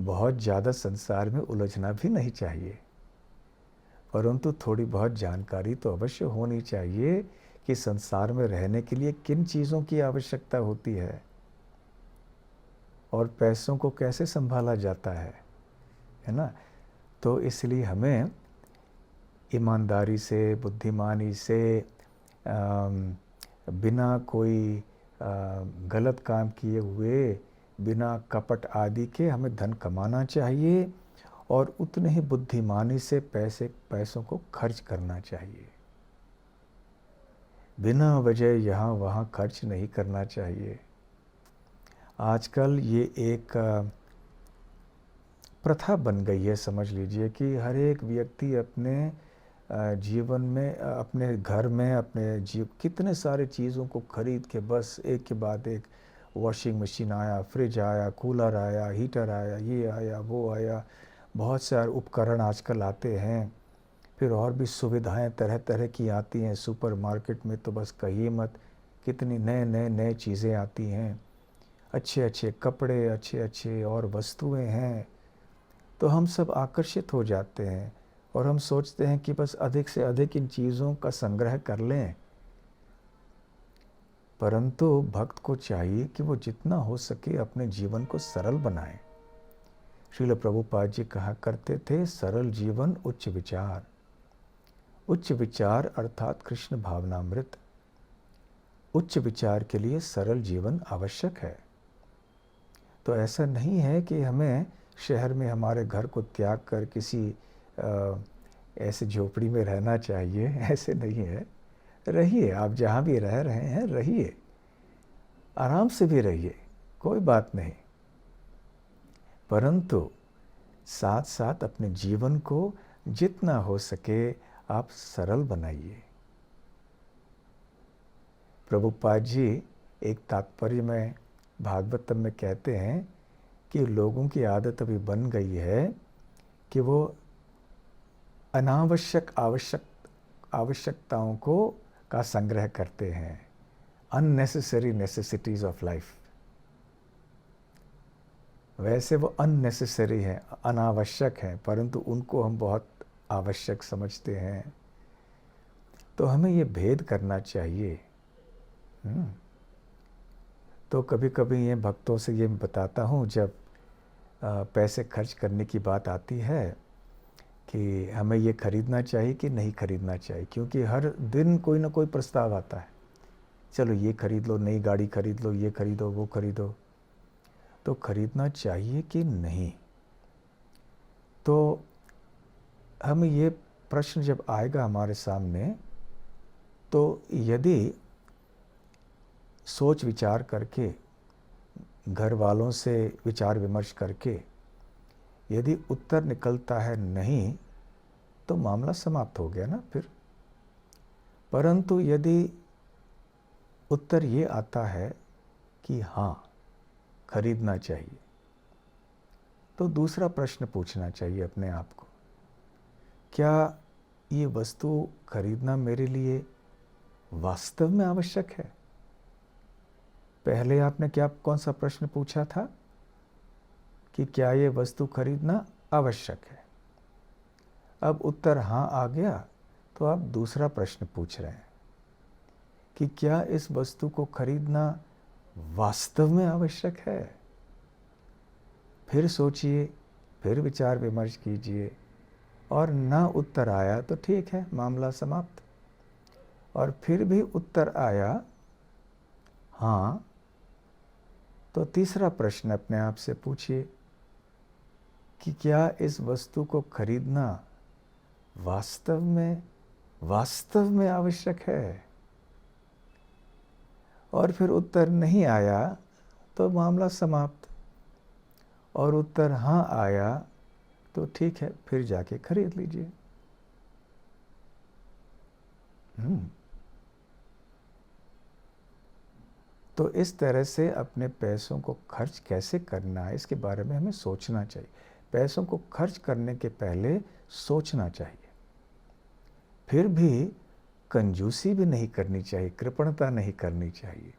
बहुत ज़्यादा संसार में उलझना भी नहीं चाहिए, परंतु थोड़ी बहुत जानकारी तो अवश्य होनी चाहिए कि संसार में रहने के लिए किन चीज़ों की आवश्यकता होती है और पैसों को कैसे संभाला जाता है ना। तो इसलिए हमें ईमानदारी से, बुद्धिमानी से, बिना कोई गलत काम किए हुए, बिना कपट आदि के हमें धन कमाना चाहिए और उतने ही बुद्धिमानी से पैसों को खर्च करना चाहिए। बिना वजह यहाँ वहाँ खर्च नहीं करना चाहिए। आजकल ये एक प्रथा बन गई है, समझ लीजिए, कि हर एक व्यक्ति अपने जीवन में, अपने घर में, अपने कितने सारे चीज़ों को खरीद के बस एक के बाद एक, वॉशिंग मशीन आया, फ्रिज आया, कूलर आया, हीटर आया, ये आया, वो आया, बहुत सारे उपकरण आजकल आते हैं। फिर और भी सुविधाएं तरह तरह की आती हैं। सुपरमार्केट में तो बस कहिए मत, कितनी नए चीज़ें आती हैं, अच्छे अच्छे कपड़े, अच्छे अच्छे और वस्तुएं हैं। तो हम सब आकर्षित हो जाते हैं और हम सोचते हैं कि बस अधिक से अधिक इन चीज़ों का संग्रह कर लें। परंतु भक्त को चाहिए कि वो जितना हो सके अपने जीवन को सरल बनाए। श्रील प्रभुपाद जी कहा करते थे, सरल जीवन उच्च विचार। उच्च विचार अर्थात कृष्ण भावनामृत। उच्च विचार के लिए सरल जीवन आवश्यक है। तो ऐसा नहीं है कि हमें शहर में हमारे घर को त्याग कर किसी ऐसे झोपड़ी में रहना चाहिए, ऐसे नहीं है। रहिए, आप जहाँ भी रह रहे हैं रहिए, आराम से भी रहिए, कोई बात नहीं। परंतु साथ साथ अपने जीवन को जितना हो सके आप सरल बनाइए। प्रभुपाद जी एक तात्पर्य में भागवतम में कहते हैं कि लोगों की आदत अभी बन गई है कि वो अनावश्यक आवश्यकताओं को का संग्रह करते हैं, अननेसेसरी नेसेसिटीज ऑफ लाइफ। वैसे वो अननेसेसरी हैं, अनावश्यक हैं, परंतु उनको हम बहुत आवश्यक समझते हैं। तो हमें ये भेद करना चाहिए। तो कभी कभी ये भक्तों से ये बताता हूँ, जब पैसे खर्च करने की बात आती है कि हमें ये खरीदना चाहिए कि नहीं खरीदना चाहिए, क्योंकि हर दिन कोई ना कोई प्रस्ताव आता है, चलो ये खरीद लो, नई गाड़ी खरीद लो, ये खरीदो, वो खरीदो। तो खरीदना चाहिए कि नहीं? तो हमें ये प्रश्न जब आएगा हमारे सामने, तो यदि सोच विचार करके, घर वालों से विचार विमर्श करके यदि उत्तर निकलता है नहीं, तो मामला समाप्त हो गया ना फिर। परंतु यदि उत्तर ये आता है कि हाँ खरीदना चाहिए, तो दूसरा प्रश्न पूछना चाहिए अपने आप को, क्या ये वस्तु खरीदना मेरे लिए वास्तव में आवश्यक है? पहले आपने कौन सा प्रश्न पूछा था कि क्या ये वस्तु खरीदना आवश्यक है? अब उत्तर हाँ आ गया, तो आप दूसरा प्रश्न पूछ रहे हैं कि क्या इस वस्तु को खरीदना वास्तव में आवश्यक है? फिर सोचिए, फिर विचार विमर्श कीजिए, और ना उत्तर आया तो ठीक है, मामला समाप्त। और फिर भी उत्तर आया हाँ, तो तीसरा प्रश्न अपने आप से पूछिए कि क्या इस वस्तु को खरीदना वास्तव में आवश्यक है? और फिर उत्तर नहीं आया तो मामला समाप्त, और उत्तर हाँ आया तो ठीक है, फिर जाके खरीद लीजिए। तो इस तरह से अपने पैसों को खर्च कैसे करना है, इसके बारे में हमें सोचना चाहिए। पैसों को खर्च करने के पहले सोचना चाहिए। फिर भी कंजूसी भी नहीं करनी चाहिए, कृपणता नहीं करनी चाहिए।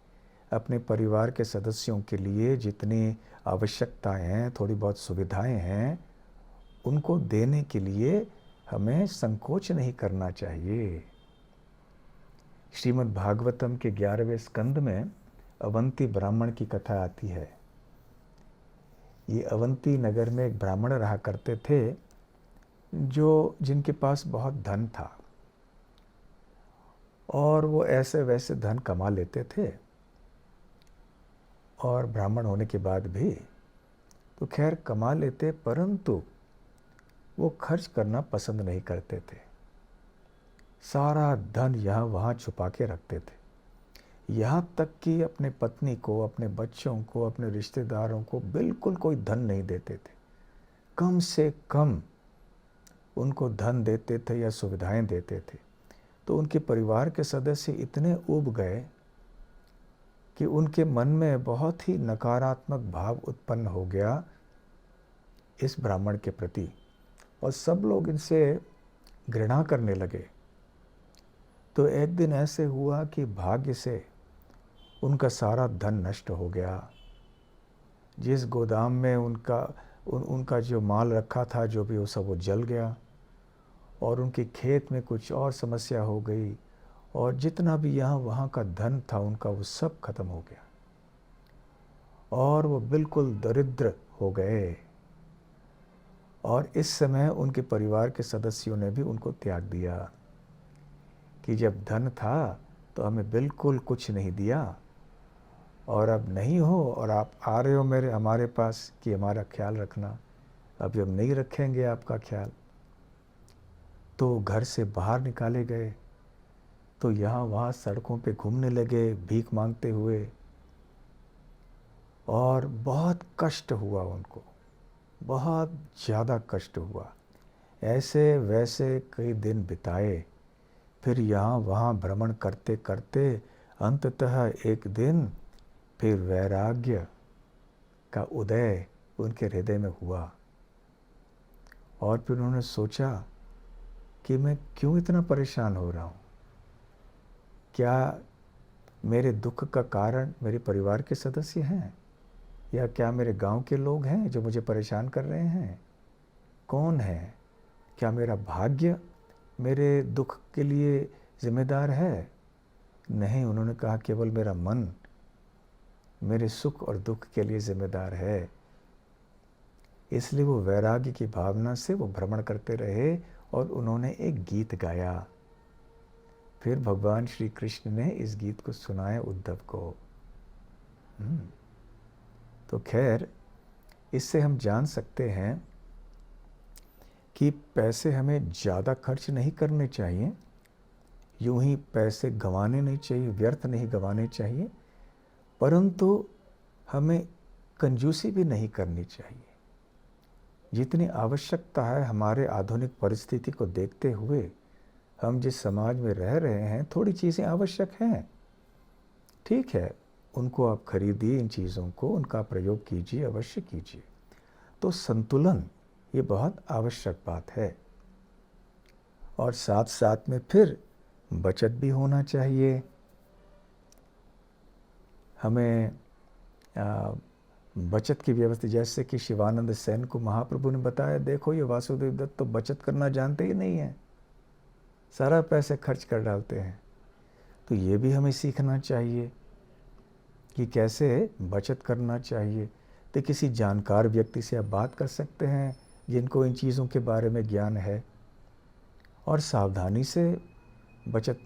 अपने परिवार के सदस्यों के लिए जितनी आवश्यकताएं हैं, थोड़ी बहुत सुविधाएं हैं, उनको देने के लिए हमें संकोच नहीं करना चाहिए। श्रीमद् भागवतम के 11वें स्कंद में अवंती ब्राह्मण की कथा आती है। ये अवंती नगर में एक ब्राह्मण रहा करते थे, जिनके पास बहुत धन था, और वो ऐसे वैसे धन कमा लेते थे, और ब्राह्मण होने के बाद भी तो खैर कमा लेते, परंतु वो खर्च करना पसंद नहीं करते थे। सारा धन यहाँ वहाँ छुपा के रखते थे, यहाँ तक कि अपने पत्नी को, अपने बच्चों को, अपने रिश्तेदारों को बिल्कुल कोई धन नहीं देते थे। कम से कम उनको धन देते थे या सुविधाएं देते थे। तो उनके परिवार के सदस्य इतने ऊब गए कि उनके मन में बहुत ही नकारात्मक भाव उत्पन्न हो गया इस ब्राह्मण के प्रति, और सब लोग इनसे घृणा करने लगे। तो एक दिन ऐसे हुआ कि भाग्य से उनका सारा धन नष्ट हो गया। जिस गोदाम में उनका जो माल रखा था, जो भी वो सब वो जल गया, और उनके खेत में कुछ और समस्या हो गई, और जितना भी यहाँ वहाँ का धन था उनका, वो सब खत्म हो गया, और वो बिल्कुल दरिद्र हो गए। और इस समय उनके परिवार के सदस्यों ने भी उनको त्याग दिया कि जब धन था तो हमें बिल्कुल कुछ नहीं दिया, और अब नहीं हो और आप आ रहे हो हमारे पास कि हमारा ख्याल रखना, अभी हम नहीं रखेंगे आपका ख्याल। तो घर से बाहर निकाले गए, तो यहाँ वहाँ सड़कों पे घूमने लगे भीख मांगते हुए, और बहुत कष्ट हुआ उनको, बहुत ज़्यादा कष्ट हुआ। ऐसे वैसे कई दिन बिताए, फिर यहाँ वहाँ भ्रमण करते करते अंततः एक दिन फिर वैराग्य का उदय उनके हृदय में हुआ। और फिर उन्होंने सोचा कि मैं क्यों इतना परेशान हो रहा हूँ? क्या मेरे दुख का कारण मेरे परिवार के सदस्य हैं, या क्या मेरे गांव के लोग हैं जो मुझे परेशान कर रहे हैं? कौन है? क्या मेरा भाग्य मेरे दुख के लिए जिम्मेदार है? नहीं, उन्होंने कहा केवल मेरा मन मेरे सुख और दुख के लिए जिम्मेदार है। इसलिए वो वैराग्य की भावना से वो भ्रमण करते रहे और उन्होंने एक गीत गाया। फिर भगवान श्री कृष्ण ने इस गीत को सुनाया उद्धव को। तो खैर, इससे हम जान सकते हैं कि पैसे हमें ज़्यादा खर्च नहीं करने चाहिए, यूं ही पैसे गंवाने नहीं चाहिए, व्यर्थ नहीं गंवाने चाहिए, परंतु हमें कंजूसी भी नहीं करनी चाहिए। जितनी आवश्यकता है हमारे आधुनिक परिस्थिति को देखते हुए, हम जिस समाज में रह रहे हैं, थोड़ी चीज़ें आवश्यक हैं, ठीक है, उनको आप खरीदिए, इन चीज़ों को, उनका प्रयोग कीजिए, अवश्य कीजिए। तो संतुलन ये बहुत आवश्यक बात है। और साथ साथ में फिर बचत भी होना चाहिए। हमें बचत की व्यवस्था, जैसे कि शिवानंद सेन को महाप्रभु ने बताया, देखो ये वासुदेव दत्त तो बचत करना जानते ही नहीं है, सारा पैसे खर्च कर डालते हैं। तो ये भी हमें सीखना चाहिए कि कैसे बचत करना चाहिए। तो किसी जानकार व्यक्ति से आप बात कर सकते हैं जिनको इन चीज़ों के बारे में ज्ञान है, और सावधानी से बचत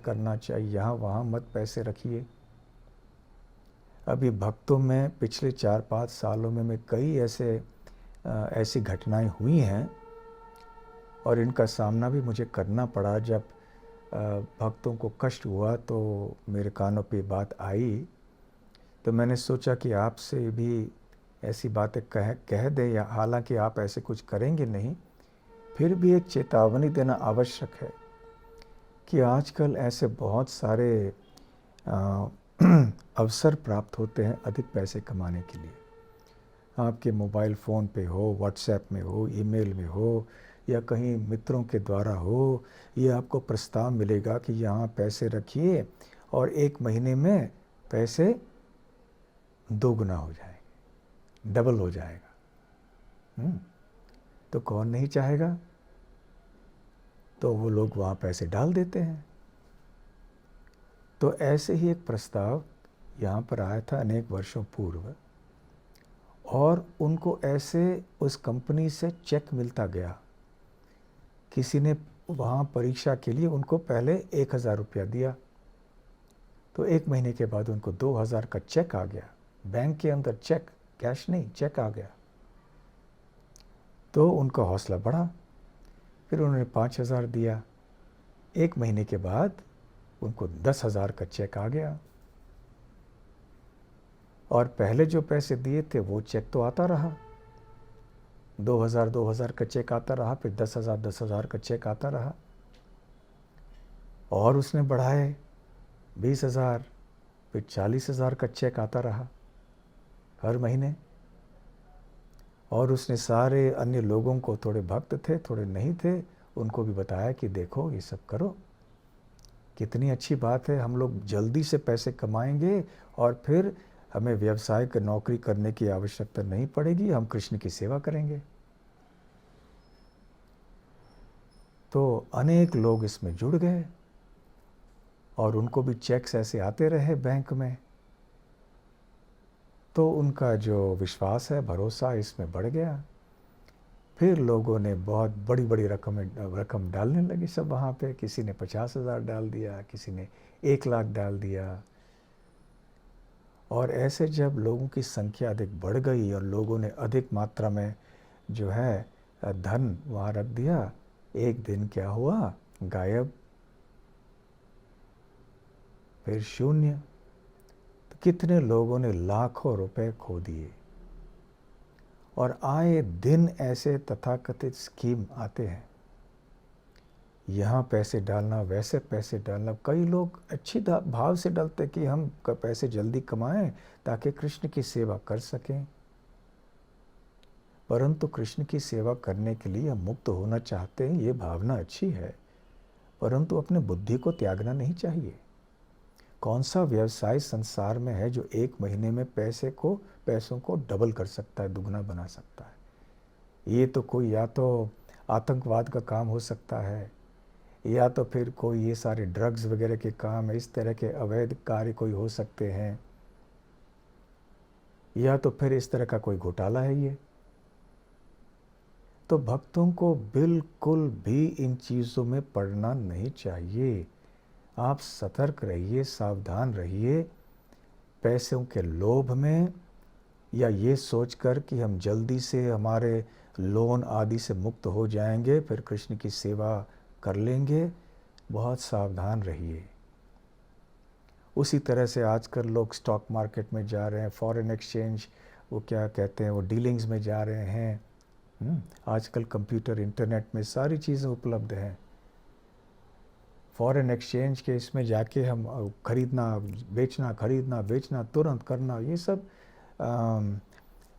करना चाहिए। यहाँ वहाँ मत पैसे रखिए। अभी भक्तों में पिछले 4-5 सालों में कई ऐसी घटनाएं हुई हैं, और इनका सामना भी मुझे करना पड़ा। जब भक्तों को कष्ट हुआ तो मेरे कानों पे बात आई, तो मैंने सोचा कि आपसे भी ऐसी बातें कह दें, या हालांकि आप ऐसे कुछ करेंगे नहीं, फिर भी एक चेतावनी देना आवश्यक है कि आजकल ऐसे बहुत सारे अवसर प्राप्त होते हैं अधिक पैसे कमाने के लिए। आपके मोबाइल फ़ोन पे हो, व्हाट्सएप में हो, ईमेल में हो, या कहीं मित्रों के द्वारा हो, ये आपको प्रस्ताव मिलेगा कि यहाँ पैसे रखिए और 1 महीने में पैसे 2 गुना हो जाएंगे, डबल हो जाएगा। तो कौन नहीं चाहेगा? तो वो लोग वहाँ पैसे डाल देते हैं। तो ऐसे ही एक प्रस्ताव यहाँ पर आया था अनेक वर्षों पूर्व, और उनको ऐसे उस कंपनी से चेक मिलता गया। किसी ने वहाँ परीक्षा के लिए उनको पहले 1000 रुपया दिया, तो 1 महीने के बाद उनको 2000 का चेक आ गया, बैंक के अंदर चेक, कैश नहीं, चेक आ गया। तो उनका हौसला बढ़ा, फिर उन्होंने 5000 दिया। 1 महीने के बाद उनको 10,000 का चेक आ गया, और पहले जो पैसे दिए थे वो चेक तो आता रहा, 2000 का चेक आता रहा, फिर 10,000 का चेक आता रहा, और उसने बढ़ाए 20,000, फिर 40,000 का चेक आता रहा हर महीने। और उसने सारे अन्य लोगों को, थोड़े भक्त थे थोड़े नहीं थे, उनको भी बताया कि देखो ये सब करो, कितनी अच्छी बात है, हम लोग जल्दी से पैसे कमाएंगे और फिर हमें व्यवसाय की नौकरी करने की आवश्यकता नहीं पड़ेगी, हम कृष्ण की सेवा करेंगे। तो अनेक लोग इसमें जुड़ गए, और उनको भी चेक्स ऐसे आते रहे बैंक में। तो उनका जो विश्वास है, भरोसा इसमें बढ़ गया। फिर लोगों ने बहुत बड़ी बड़ी रकम डालने लगे सब वहाँ पे। किसी ने 50,000 डाल दिया, किसी ने 1 लाख डाल दिया। और ऐसे जब लोगों की संख्या अधिक बढ़ गई और लोगों ने अधिक मात्रा में जो है धन वहाँ रख दिया, एक दिन क्या हुआ, गायब, फिर शून्य। तो कितने लोगों ने लाखों रुपए खो दिए। और आए दिन ऐसे तथाकथित स्कीम आते हैं, यहाँ पैसे डालना, वैसे पैसे डालना। कई लोग अच्छी भाव से डालते कि हम पैसे जल्दी कमाएं ताकि कृष्ण की सेवा कर सकें। परंतु कृष्ण की सेवा करने के लिए हम मुक्त होना चाहते हैं, ये भावना अच्छी है, परंतु अपने बुद्धि को त्यागना नहीं चाहिए। कौन सा व्यवसाय संसार में है जो एक महीने में पैसों को डबल कर सकता है, दुगना बना सकता है? ये तो कोई या तो आतंकवाद का काम हो सकता है, या तो फिर कोई ये सारे ड्रग्स वगैरह के काम, इस तरह के अवैध कार्य कोई हो सकते हैं, या तो फिर इस तरह का कोई घोटाला है ये। तो भक्तों को बिल्कुल भी इन चीज़ों में पड़ना नहीं चाहिए। आप सतर्क रहिए, सावधान रहिए, पैसों के लोभ में, या ये सोचकर कि हम जल्दी से हमारे लोन आदि से मुक्त हो जाएंगे, फिर कृष्ण की सेवा कर लेंगे। बहुत सावधान रहिए। उसी तरह से आजकल लोग स्टॉक मार्केट में जा रहे हैं, फॉरेन एक्सचेंज, वो क्या कहते हैं, वो डीलिंग्स में जा रहे हैं। आजकल कंप्यूटर, इंटरनेट में सारी चीज़ें उपलब्ध हैं। फॉरेन एक्सचेंज के इसमें जाके हम खरीदना बेचना तुरंत करना, ये सब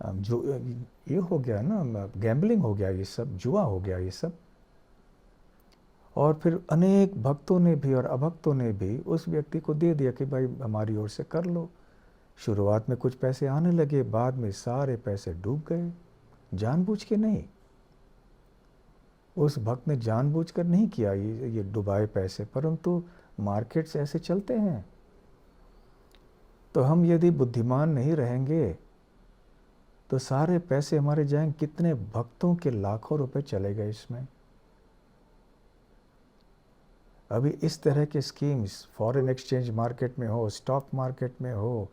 जो ये हो गया ना, गैम्बलिंग हो गया, ये सब जुआ हो गया ये सब। और फिर अनेक भक्तों ने भी और अभक्तों ने भी उस व्यक्ति को दे दिया कि भाई हमारी ओर से कर लो। शुरुआत में कुछ पैसे आने लगे, बाद में सारे पैसे डूब गए। जानबूझ के नहीं, उस भक्त ने जानबूझकर नहीं किया ये डुबाए पैसे, परंतु मार्केट्स ऐसे चलते हैं। तो हम यदि बुद्धिमान नहीं रहेंगे तो सारे पैसे हमारे जाएंगे। कितने भक्तों के लाखों रुपए चले गए इसमें। अभी इस तरह के स्कीम्स फॉरेन एक्सचेंज मार्केट में हो, स्टॉक मार्केट में हो,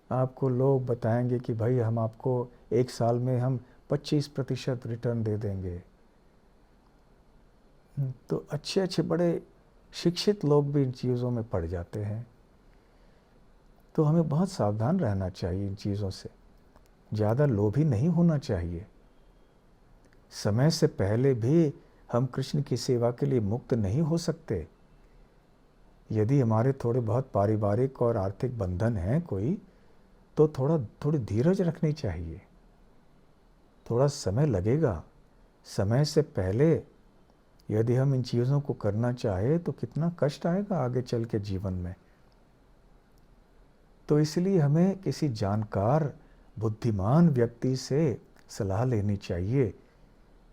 आपको लोग बताएंगे कि भाई हम आपको एक साल में हम 25% रिटर्न दे देंगे। तो अच्छे अच्छे बड़े शिक्षित लोग भी इन चीज़ों में पड़ जाते हैं। तो हमें बहुत सावधान रहना चाहिए इन चीज़ों से, ज़्यादा लोभी नहीं होना चाहिए। समय से पहले भी हम कृष्ण की सेवा के लिए मुक्त नहीं हो सकते। यदि हमारे थोड़े बहुत पारिवारिक और आर्थिक बंधन हैं कोई, तो थोड़ी धीरज रखनी चाहिए। थोड़ा समय लगेगा। समय से पहले यदि हम इन चीज़ों को करना चाहे तो कितना कष्ट आएगा आगे चल के जीवन में। तो इसलिए हमें किसी जानकार बुद्धिमान व्यक्ति से सलाह लेनी चाहिए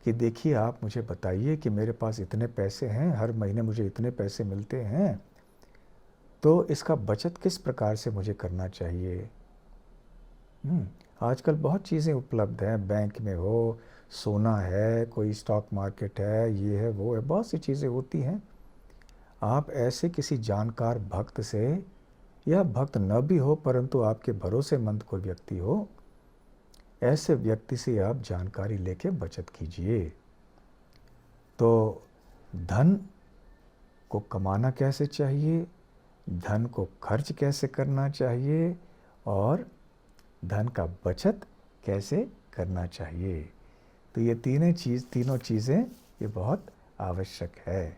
कि देखिए आप मुझे बताइए कि मेरे पास इतने पैसे हैं, हर महीने मुझे इतने पैसे मिलते हैं, तो इसका बचत किस प्रकार से मुझे करना चाहिए। आजकल बहुत चीज़ें उपलब्ध हैं, बैंक में हो, सोना है, कोई स्टॉक मार्केट है, ये है वो है, बहुत सी चीज़ें होती हैं। आप ऐसे किसी जानकार भक्त से, या भक्त न भी हो परंतु आपके भरोसेमंद कोई व्यक्ति हो, ऐसे व्यक्ति से आप जानकारी लेके बचत कीजिए। तो धन को कमाना कैसे चाहिए, धन को खर्च कैसे करना चाहिए, और धन का बचत कैसे करना चाहिए। तो ये तीनों चीज़ें ये बहुत आवश्यक है।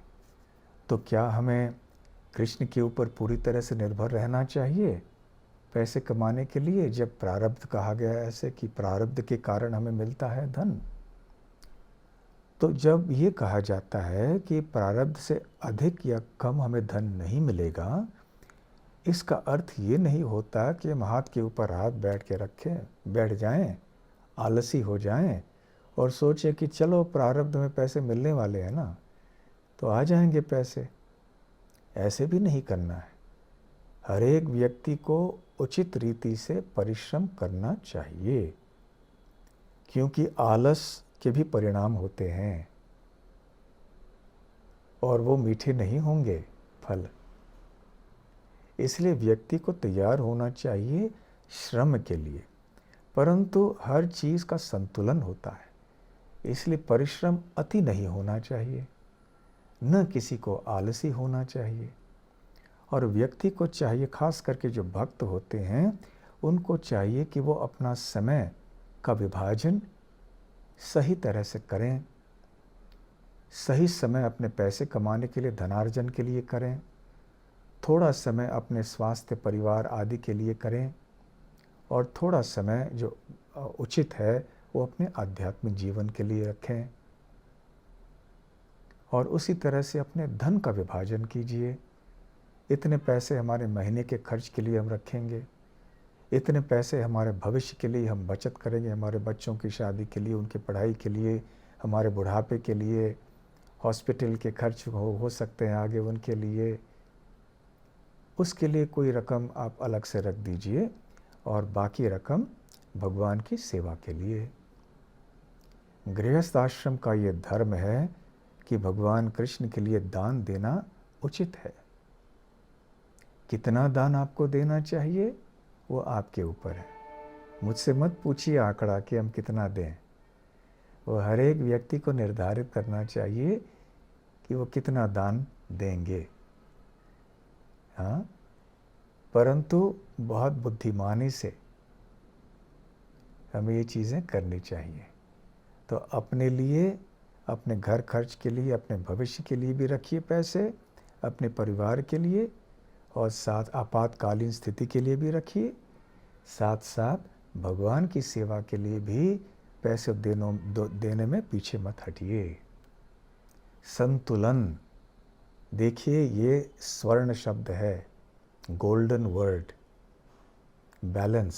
तो क्या हमें कृष्ण के ऊपर पूरी तरह से निर्भर रहना चाहिए पैसे कमाने के लिए? जब प्रारब्ध कहा गया है ऐसे कि प्रारब्ध के कारण हमें मिलता है धन, तो जब ये कहा जाता है कि प्रारब्ध से अधिक या कम हमें धन नहीं मिलेगा, इसका अर्थ ये नहीं होता कि हम हाथ के ऊपर हाथ बैठ जाएं, आलसी हो जाएं और सोचें कि चलो प्रारब्ध में पैसे मिलने वाले हैं ना, तो आ जाएंगे पैसे। ऐसे भी नहीं करना है। हर एक व्यक्ति को उचित रीति से परिश्रम करना चाहिए, क्योंकि आलस के भी परिणाम होते हैं और वो मीठे नहीं होंगे फल। इसलिए व्यक्ति को तैयार होना चाहिए श्रम के लिए, परंतु हर चीज़ का संतुलन होता है। इसलिए परिश्रम अति नहीं होना चाहिए, न किसी को आलसी होना चाहिए। और व्यक्ति को चाहिए, खास करके जो भक्त होते हैं उनको चाहिए कि वो अपना समय का विभाजन सही तरह से करें। सही समय अपने पैसे कमाने के लिए, धनार्जन के लिए करें। थोड़ा समय अपने स्वास्थ्य, परिवार आदि के लिए करें। और थोड़ा समय जो उचित है वो अपने आध्यात्मिक जीवन के लिए रखें। और उसी तरह से अपने धन का विभाजन कीजिए। इतने पैसे हमारे महीने के खर्च के लिए हम रखेंगे, इतने पैसे हमारे भविष्य के लिए हम बचत करेंगे, हमारे बच्चों की शादी के लिए, उनकी पढ़ाई के लिए, हमारे बुढ़ापे के लिए, हॉस्पिटल के खर्च हो सकते हैं आगे उनके लिए। उसके लिए कोई रकम आप अलग से रख दीजिए और बाकी रकम भगवान की सेवा के लिए। गृहस्थ आश्रम का ये धर्म है कि भगवान कृष्ण के लिए दान देना उचित है। कितना दान आपको देना चाहिए वो आपके ऊपर है। मुझसे मत पूछिए आंकड़ा कि हम कितना दें। वो हर एक व्यक्ति को निर्धारित करना चाहिए कि वो कितना दान देंगे। हाँ, परंतु बहुत बुद्धिमानी से हमें ये चीज़ें करनी चाहिए। तो अपने लिए, अपने घर खर्च के लिए, अपने भविष्य के लिए भी रखिए पैसे, अपने परिवार के लिए, और साथ आपातकालीन स्थिति के लिए भी रखिए। साथ साथ भगवान की सेवा के लिए भी पैसे देने में पीछे मत हटिए। संतुलन, देखिए ये स्वर्ण शब्द है, गोल्डन वर्ड, बैलेंस,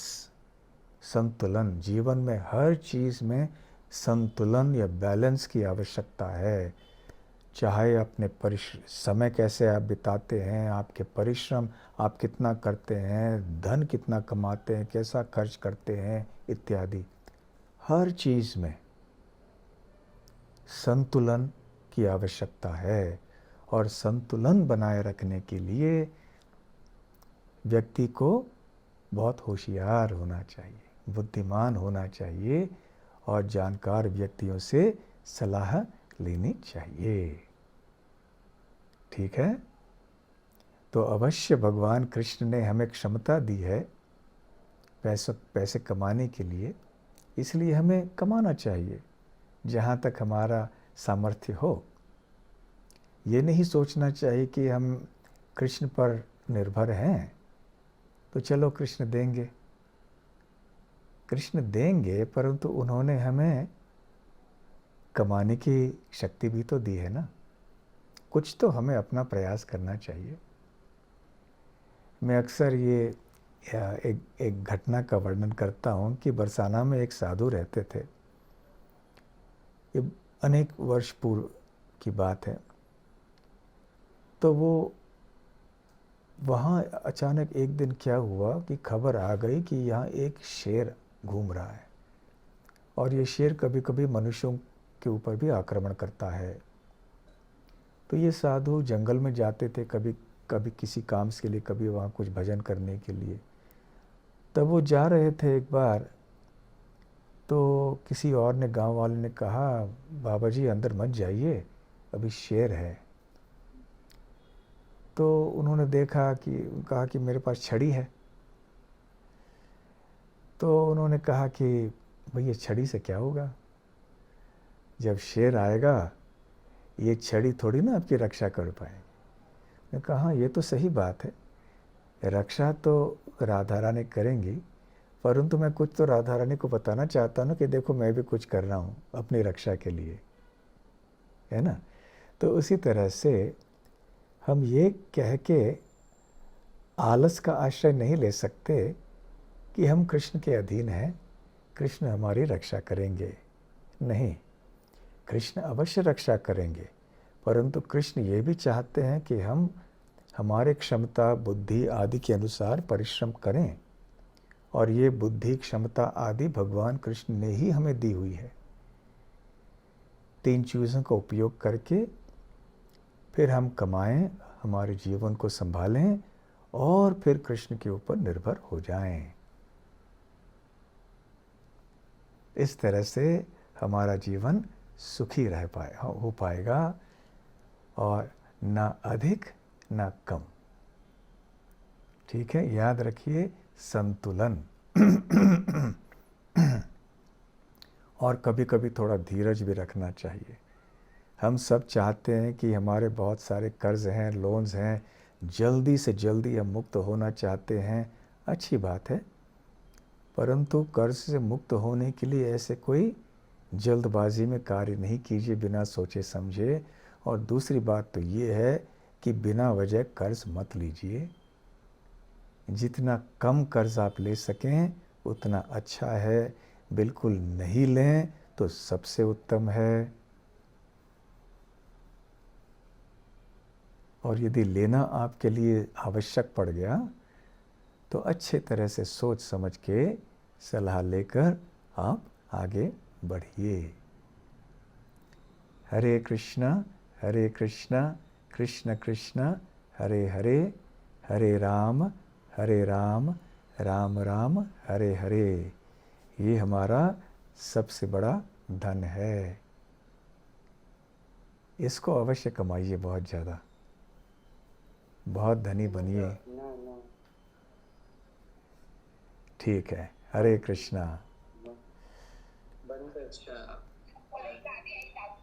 संतुलन। जीवन में हर चीज़ में संतुलन या बैलेंस की आवश्यकता है। चाहे अपने समय कैसे आप बिताते हैं, आपके परिश्रम आप कितना करते हैं, धन कितना कमाते हैं, कैसा खर्च करते हैं इत्यादि, हर चीज़ में संतुलन की आवश्यकता है। और संतुलन बनाए रखने के लिए व्यक्ति को बहुत होशियार होना चाहिए, बुद्धिमान होना चाहिए और जानकार व्यक्तियों से सलाह लेनी चाहिए। ठीक है? तो अवश्य भगवान कृष्ण ने हमें क्षमता दी है पैसे कमाने के लिए, इसलिए हमें कमाना चाहिए जहाँ तक हमारा सामर्थ्य हो। ये नहीं सोचना चाहिए कि हम कृष्ण पर निर्भर हैं तो चलो कृष्ण देंगे। कृष्ण देंगे, परंतु उन्होंने हमें कमाने की शक्ति भी तो दी है ना। कुछ तो हमें अपना प्रयास करना चाहिए। मैं अक्सर ये एक घटना का वर्णन करता हूँ कि बरसाना में एक साधु रहते थे। ये अनेक वर्ष पूर्व की बात है। तो वो वहाँ अचानक एक दिन क्या हुआ कि खबर आ गई कि यहाँ एक शेर घूम रहा है और ये शेर कभी कभी मनुष्यों के ऊपर भी आक्रमण करता है। तो ये साधु जंगल में जाते थे, कभी कभी किसी काम के लिए, कभी वहाँ कुछ भजन करने के लिए। तब वो जा रहे थे एक बार, तो किसी और ने, गांव वाले ने कहा, बाबा जी अंदर मत जाइए, अभी शेर है। तो उन्होंने देखा कि, कहा कि मेरे पास छड़ी है। तो उन्होंने कहा कि भैया छड़ी से क्या होगा, जब शेर आएगा ये छड़ी थोड़ी ना आपकी रक्षा कर पाएगी। मैं कहा हाँ ये तो सही बात है, रक्षा तो राधा रानी करेंगी, परंतु मैं कुछ तो राधा रानी को बताना चाहता हूँ कि देखो मैं भी कुछ कर रहा हूँ अपनी रक्षा के लिए, है ना। तो उसी तरह से हम ये कह के आलस का आश्रय नहीं ले सकते कि हम कृष्ण के अधीन हैं, कृष्ण हमारी रक्षा करेंगे। नहीं, कृष्ण अवश्य रक्षा करेंगे, परंतु कृष्ण ये भी चाहते हैं कि हम हमारे क्षमता, बुद्धि आदि के अनुसार परिश्रम करें। और ये बुद्धि, क्षमता आदि भगवान कृष्ण ने ही हमें दी हुई है। 3 चीज़ों का उपयोग करके फिर हम कमाएं, हमारे जीवन को संभालें और फिर कृष्ण के ऊपर निर्भर हो जाएं। इस तरह से हमारा जीवन सुखी रह हो पाएगा, और ना अधिक ना कम। ठीक है, याद रखिए संतुलन। और कभी कभी थोड़ा धीरज भी रखना चाहिए। हम सब चाहते हैं कि हमारे बहुत सारे कर्ज हैं, लोन्स हैं, जल्दी से जल्दी हम मुक्त होना चाहते हैं। अच्छी बात है, परंतु कर्ज से मुक्त होने के लिए ऐसे कोई जल्दबाजी में कार्य नहीं कीजिए बिना सोचे समझे। और दूसरी बात तो ये है कि बिना वजह कर्ज मत लीजिए। जितना कम कर्ज आप ले सकें उतना अच्छा है। बिल्कुल नहीं लें तो सबसे उत्तम है। और यदि लेना आपके लिए आवश्यक पड़ गया तो अच्छे तरह से सोच समझ के सलाह लेकर आप आगे बढ़िए। हरे कृष्णा कृष्ण कृष्ण हरे हरे, हरे राम राम राम हरे हरे। ये हमारा सबसे बड़ा धन है। इसको अवश्य कमाइए, बहुत ज़्यादा, बहुत धनी बनिए। ठीक है, हरे कृष्णा।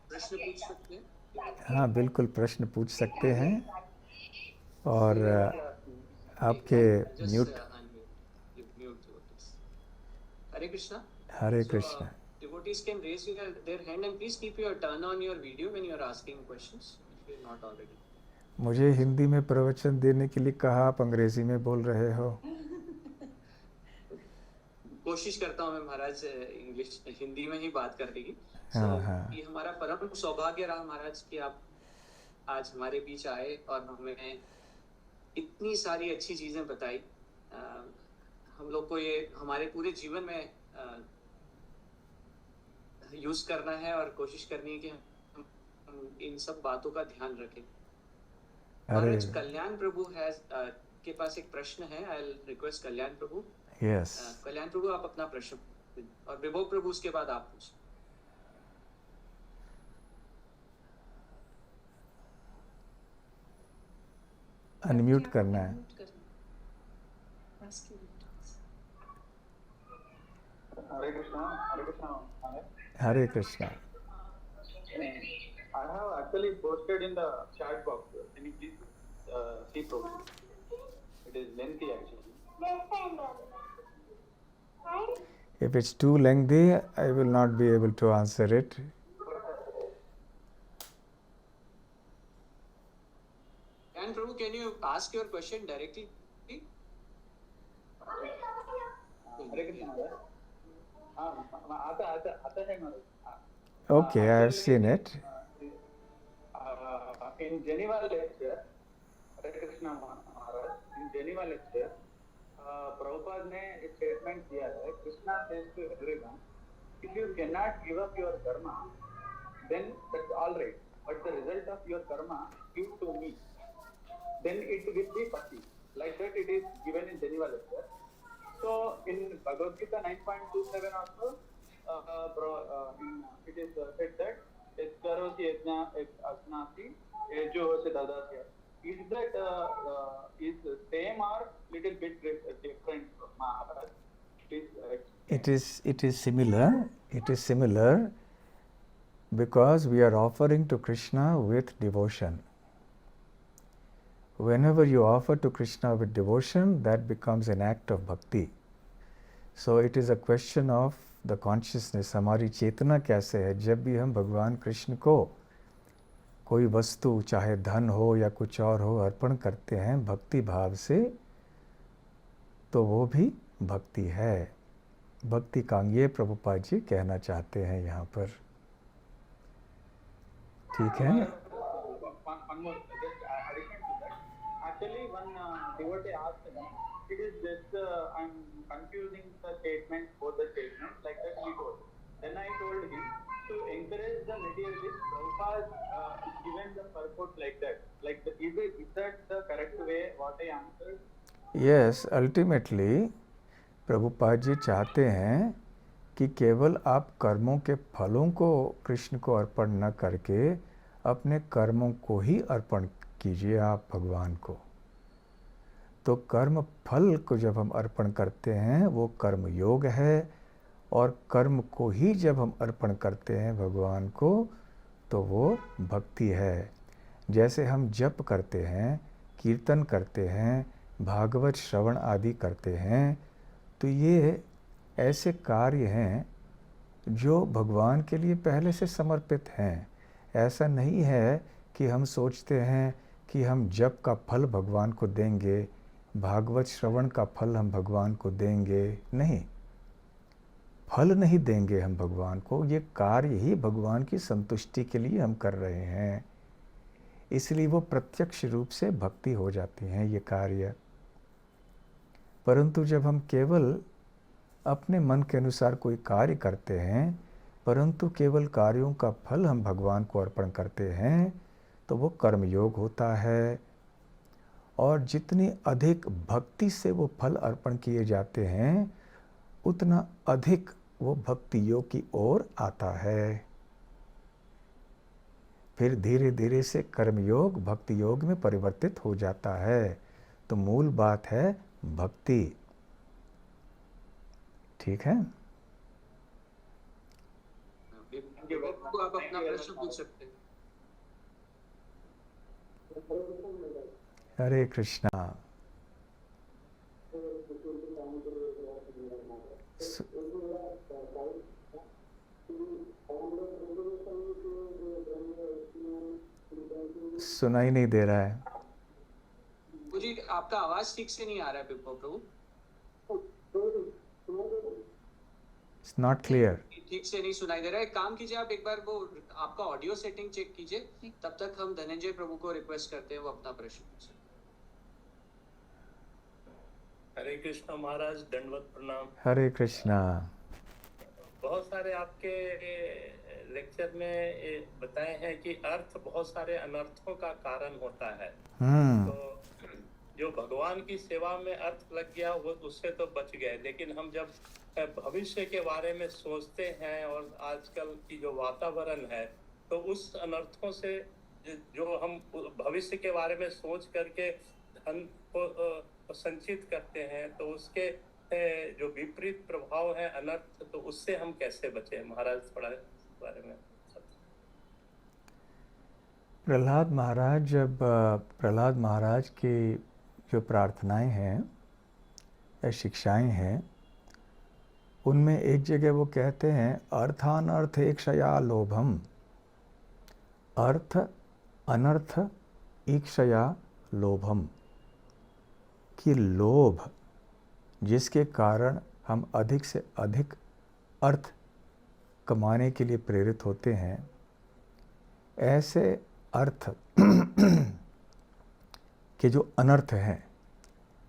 प्रश्न पूछ सकते हैं? हाँ बिल्कुल, प्रश्न पूछ सकते हैं। और आपके mute. Hare Krishna. Hare Krishna. Devotees can raise their hand and please keep your turn on your video when you are asking questions if you are not already. मुझे हिंदी में प्रवचन देने के लिए कहा, आप अंग्रेजी में बोल रहे हो। कोशिश करता हूँ मैं महाराज इंग्लिश हिंदी में ही बात करने की। हाँ हाँ। ये हमारा परम सौभाग्य रहा महाराज कि आप आज हमारे बीच आए और हमें इतनी सारी अच्छी चीजें बताई। हम लोग को ये हमारे पूरे जीवन में यूज करना है और कोशिश करनी है कि हम इन सब बातों का ध्यान रखें। महाराज कल्याण प्रभु है के पास एक प्रश्न है। I will request Kalyan Prabhu. Yes, Kalyan Prabhu आप अपना प्रश्न, और विभो प्रभु उसके बाद आप पूछ। अनम्यूट करना है। Hare Krishna. Hare Krishna. Hare Krishna. I have actually posted in the chat box. Can you please see properly? It is lengthy actually. If it's too lengthy, I will not be able to answer it. And Prabhu, can you ask your question directly? हरे कृष्णा। आता है महाराज। Okay, I have seen it. In Geneva lecture, Hare Krishna Maharaj, in Geneva lecture, Prabhupada ने एक statement दिया है, Krishna says to everyone, if you cannot give up your karma, then that's all right. But the result of your karma, give to me. Then it will be pati. Like that it is given in Geneva lecture. So in Bhagavad Gita 9.27 also, it is said that Eskarosi Yajna Asnasi Ejo se Dadasya. Is that is same or little bit different, Maharaj? It is similar. It is similar because we are offering to Krishna with devotion. Whenever you offer to Krishna with devotion, that becomes an act of bhakti. So it is a question of the consciousness. हमारी चेतना कैसे है? जब भी हम भगवान कृष्ण को कोई वस्तु, चाहे धन हो या कुछ और हो, अर्पण करते हैं भक्ति भाव से, तो वो भी भक्ति है। भक्ति कांगिए प्रभुपाद जी कहना चाहते हैं यहाँ पर। ठीक है। One more, just addition to that. Actually, one devotee asked me, it is just I'm confusing the statements, both the statements, like that he told. Then I told him to encourage the materialist. Prabhupada given the purport like that. Like is that the correct way? What I answered? Yes, ultimately Prabhupada ji चाहते हैं कि केवल आप कर्मों के फलों को कृष्ण को अर्पण न करके अपने कर्मों को ही अर्पण कीजिए आप भगवान को। तो कर्म फल को जब हम अर्पण करते हैं वो कर्म योग है, और कर्म को ही जब हम अर्पण करते हैं भगवान को तो वो भक्ति है। जैसे हम जप करते हैं, कीर्तन करते हैं, भागवत श्रवण आदि करते हैं, तो ये ऐसे कार्य हैं जो भगवान के लिए पहले से समर्पित हैं। ऐसा नहीं है कि हम सोचते हैं कि हम जप का फल भगवान को देंगे, भागवत श्रवण का फल हम भगवान को देंगे। नहीं, फल नहीं देंगे हम भगवान को, ये कार्य ही भगवान की संतुष्टि के लिए हम कर रहे हैं, इसलिए वो प्रत्यक्ष रूप से भक्ति हो जाती हैं ये कार्य। परंतु जब हम केवल अपने मन के अनुसार कोई कार्य करते हैं, परंतु केवल कार्यों का फल हम भगवान को अर्पण करते हैं, तो वो कर्मयोग होता है। और जितनी अधिक भक्ति से वो फल अर्पण किए जाते हैं, उतना अधिक वो भक्ति योग की ओर आता है। फिर धीरे धीरे से कर्मयोग भक्ति योग में परिवर्तित हो जाता है। तो मूल बात है भक्ति। ठीक है? को आप अपना प्रश्न पूछ सकते हैं। हरे कृष्णा। सुनाई नहीं दे रहा है मुझे, आपका आवाज ठीक से नहीं आ रहा है प्रभु। It's not clear. ठीक से नहीं सुनाई दे रहा है। काम कीजिए, आप एक बार वो आपका ऑडियो सेटिंग चेक कीजिए, तब तक हम धनंजय प्रभु को रिक्वेस्ट करते हैं वो अपना प्रश्न पूछें। हरे कृष्णा महाराज, दंडवत प्रणाम। हरे कृष्णा। बहुत सारे आपके लेक्चर में बताए हैं कि अर्थ बहुत सारे अनर्थों का कारण होता है। तो जो भगवान की सेवा में अर्थ लग गया वो उससे तो बच गए, लेकिन हम जब भविष्य के बारे में सोचते हैं और आजकल की जो वातावरण है, तो उस अनर्थों से जो हम भविष्य के बारे में सोच करके धन को संचित करते हैं, तो उसके जो विपरीत प्रभाव है अनर्थ, तो उससे हम कैसे बचें महाराज, थोड़ा बारे में। प्रहलाद महाराज, जब प्रहलाद महाराज की जो प्रार्थनाएं हैं या शिक्षाएं हैं, उनमें एक जगह वो कहते हैं अर्थानर्थ ईक्षया लोभम, अर्थ अनर्थ ईक्षया लोभम, कि लोभ जिसके कारण हम अधिक से अधिक अर्थ कमाने के लिए प्रेरित होते हैं, ऐसे अर्थ के जो अनर्थ हैं,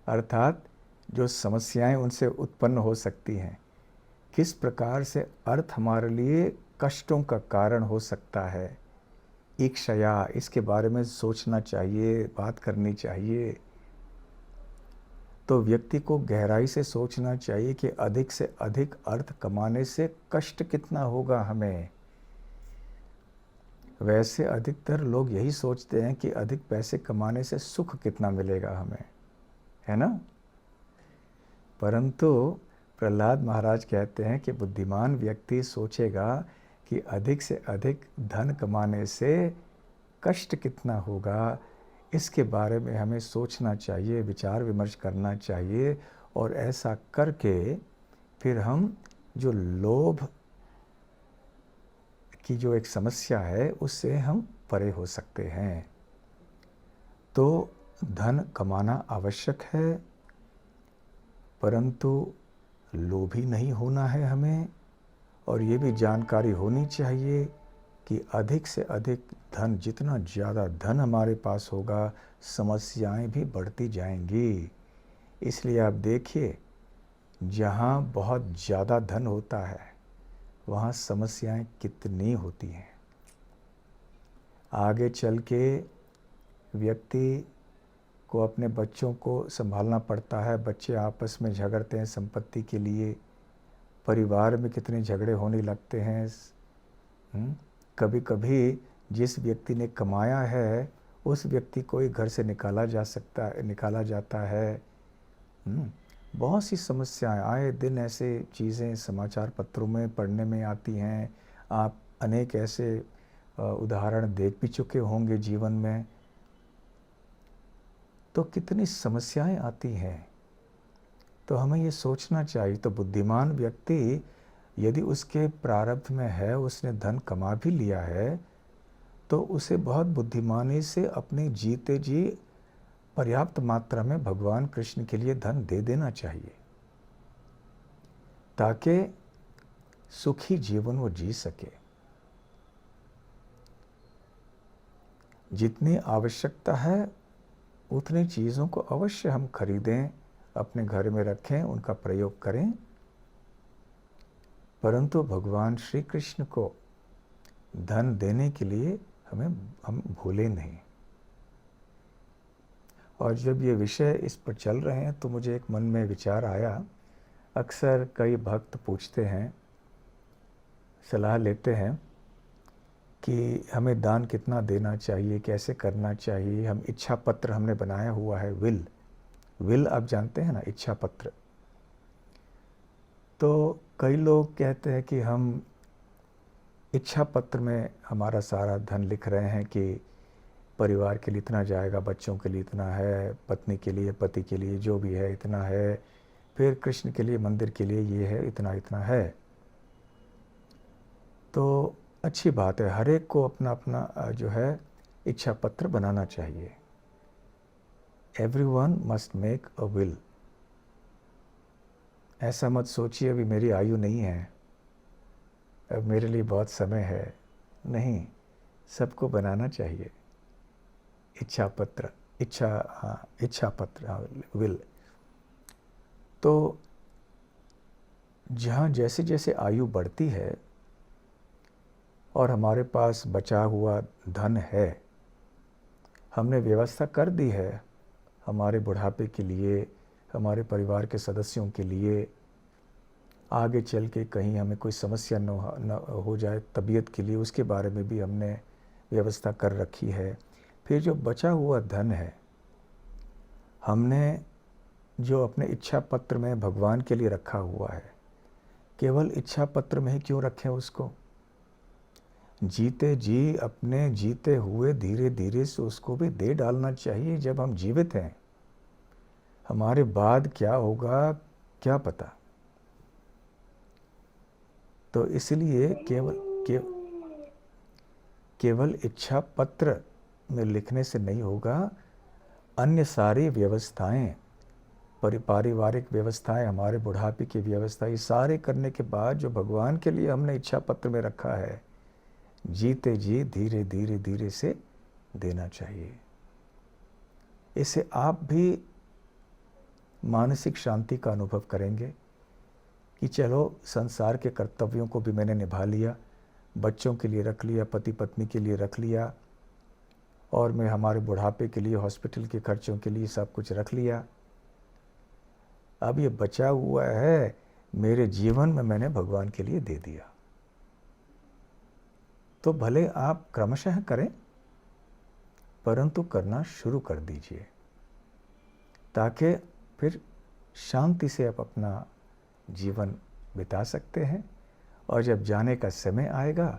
अर्थात जो समस्याएं उनसे उत्पन्न हो सकती हैं, किस प्रकार से अर्थ हमारे लिए कष्टों का कारण हो सकता है, ईक्षया, इसके बारे में सोचना चाहिए, बात करनी चाहिए। तो व्यक्ति को गहराई से सोचना चाहिए कि अधिक से अधिक अर्थ कमाने से कष्ट कितना होगा हमें। वैसे अधिकतर लोग यही सोचते हैं कि अधिक पैसे कमाने से सुख कितना मिलेगा हमें, है ना? परंतु प्रहलाद महाराज कहते हैं कि बुद्धिमान व्यक्ति सोचेगा कि अधिक से अधिक धन कमाने से कष्ट कितना होगा, इसके बारे में हमें सोचना चाहिए, विचार विमर्श करना चाहिए, और ऐसा करके फिर हम जो लोभ की जो एक समस्या है उससे हम परे हो सकते हैं। तो धन कमाना आवश्यक है, परंतु लोभी नहीं होना है हमें, और ये भी जानकारी होनी चाहिए कि अधिक से अधिक धन, जितना ज़्यादा धन हमारे पास होगा, समस्याएं भी बढ़ती जाएंगी। इसलिए आप देखिए, जहाँ बहुत ज़्यादा धन होता है वहाँ समस्याएं कितनी होती हैं। आगे चल के व्यक्ति को अपने बच्चों को संभालना पड़ता है, बच्चे आपस में झगड़ते हैं संपत्ति के लिए, परिवार में कितने झगड़े होने लगते हैं। कभी कभी जिस व्यक्ति ने कमाया है उस व्यक्ति को ही घर से निकाला जाता है। बहुत सी समस्याएं आए दिन ऐसे चीज़ें समाचार पत्रों में पढ़ने में आती हैं। आप अनेक ऐसे उदाहरण देख भी चुके होंगे जीवन में। तो कितनी समस्याएं आती हैं, तो हमें ये सोचना चाहिए। तो बुद्धिमान व्यक्ति यदि उसके प्रारब्ध में है, उसने धन कमा भी लिया है, तो उसे बहुत बुद्धिमानी से अपने जीते जी पर्याप्त मात्रा में भगवान कृष्ण के लिए धन दे देना चाहिए, ताकि सुखी जीवन वो जी सके। जितनी आवश्यकता है उतनी चीज़ों को अवश्य हम खरीदें, अपने घर में रखें, उनका प्रयोग करें, परंतु भगवान श्री कृष्ण को धन देने के लिए हम भूले नहीं। और जब ये विषय इस पर चल रहे हैं तो मुझे एक मन में विचार आया। अक्सर कई भक्त पूछते हैं, सलाह लेते हैं कि हमें दान कितना देना चाहिए, कैसे करना चाहिए। हम इच्छा पत्र हमने बनाया हुआ है, विल आप जानते हैं ना, इच्छा पत्र। तो कई लोग कहते हैं कि हम इच्छा पत्र में हमारा सारा धन लिख रहे हैं कि परिवार के लिए इतना जाएगा, बच्चों के लिए इतना है, पत्नी के लिए, पति के लिए जो भी है इतना है, फिर कृष्ण के लिए, मंदिर के लिए ये है, इतना इतना है। तो अच्छी बात है, हर एक को अपना अपना जो है इच्छा पत्र बनाना चाहिए। Everyone must make a will। ऐसा मत सोचिए अभी मेरी आयु नहीं है, अब मेरे लिए बहुत समय है। नहीं, सबको बनाना चाहिए इच्छा पत्र, इच्छा पत्र, विल। तो जहाँ जैसे जैसे आयु बढ़ती है और हमारे पास बचा हुआ धन है, हमने व्यवस्था कर दी है हमारे बुढ़ापे के लिए, हमारे परिवार के सदस्यों के लिए, आगे चल के कहीं हमें कोई समस्या न हो जाए तबीयत के लिए, उसके बारे में भी हमने व्यवस्था कर रखी है। फिर जो बचा हुआ धन है, हमने जो अपने इच्छा पत्र में भगवान के लिए रखा हुआ है, केवल इच्छा पत्र में ही क्यों रखें उसको? जीते जी अपने जीते हुए धीरे धीरे से उसको भी दे डालना चाहिए। जब हम जीवित हैं, हमारे बाद क्या होगा क्या पता। तो इसलिए केवल इच्छा पत्र में लिखने से नहीं होगा, अन्य सारी व्यवस्थाएं, पारिवारिक व्यवस्थाएं, हमारे बुढ़ापे की व्यवस्था, ये सारे करने के बाद जो भगवान के लिए हमने इच्छा पत्र में रखा है, जीते जी धीरे धीरे धीरे से देना चाहिए। इससे आप भी मानसिक शांति का अनुभव करेंगे कि चलो संसार के कर्तव्यों को भी मैंने निभा लिया, बच्चों के लिए रख लिया, पति पत्नी के लिए रख लिया, और मैं हमारे बुढ़ापे के लिए, हॉस्पिटल के खर्चों के लिए सब कुछ रख लिया। अब ये बचा हुआ है मेरे जीवन में मैंने भगवान के लिए दे दिया। तो भले आप क्रमशः करें, परंतु करना शुरू कर दीजिए, ताकि फिर शांति से आप अपना जीवन बिता सकते हैं। और जब जाने का समय आएगा,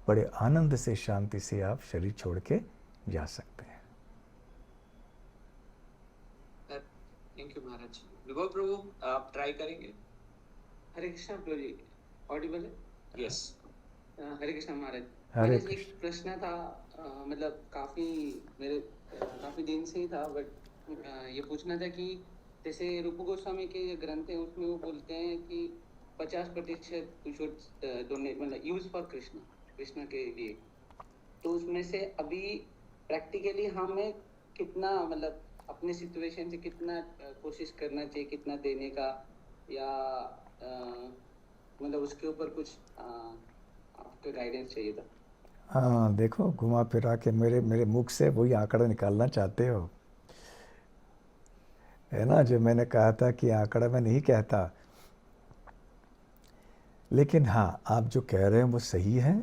बड़े आनंद से, शांति से आप शरीर छोड़ के जा सकते हैं। थैंक यू महाराज। विभो प्रभु, आप ट्राई करेंगे? हरे कृष्णा प्रभु जी, ऑडिबल है? यस। हरे कृष्णा महाराज। हरे महाराज, एक प्रश्न था, मतलब काफी दिन से ही था, बट ये पूछना था कि जैसे रूप गोस्वामी के ग्रंथ है, उसमें वो बोलते हैं कि 50% शुड डोनेट, मतलब यूज फॉर कृष्ण के लिए। तो उसमें से अभी प्रैक्टिकली हमें कितना, मतलब अपने सिचुएशन से कितना कोशिश करना चाहिए, कितना देने का, या मतलब उसके ऊपर कुछ आपका गाइडेंस चाहिए था। हाँ, देखो घुमा फिरा के मेरे मुख से वही आंकड़ा निकालना चाहते हो, है ना? जो मैंने कहा था कि आंकड़ा मैं नहीं कहता। लेकिन हाँ, आप जो कह रहे हैं वो सही है।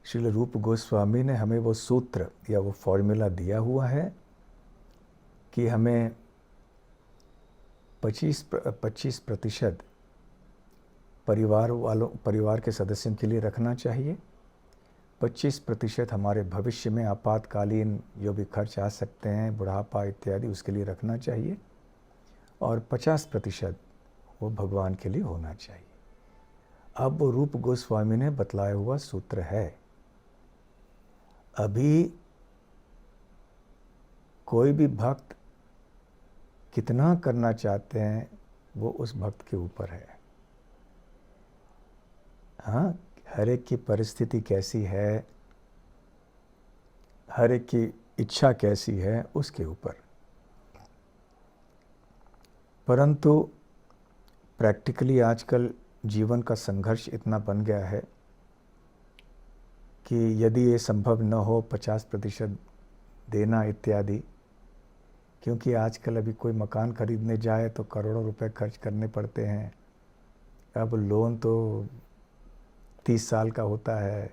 श्रील रूप गोस्वामी ने हमें वो सूत्र या वो फॉर्मूला दिया हुआ है कि हमें 25% परिवार के सदस्यों के लिए रखना चाहिए। 25% हमारे भविष्य में आपातकालीन जो भी खर्च आ सकते हैं, बुढ़ापा इत्यादि, उसके लिए रखना चाहिए। और 50% वो भगवान के लिए होना चाहिए। अब वो रूप गोस्वामी ने बतलाया हुआ सूत्र है। अभी कोई भी भक्त कितना करना चाहते हैं वो उस भक्त के ऊपर है। हाँ, हर एक की परिस्थिति कैसी है, हर एक की इच्छा कैसी है, उसके ऊपर। परंतु प्रैक्टिकली आजकल जीवन का संघर्ष इतना बन गया है कि यदि ये संभव न हो 50% देना इत्यादि, क्योंकि आजकल अभी कोई मकान खरीदने जाए तो करोड़ों रुपए खर्च करने पड़ते हैं। अब लोन तो 30 साल का होता है।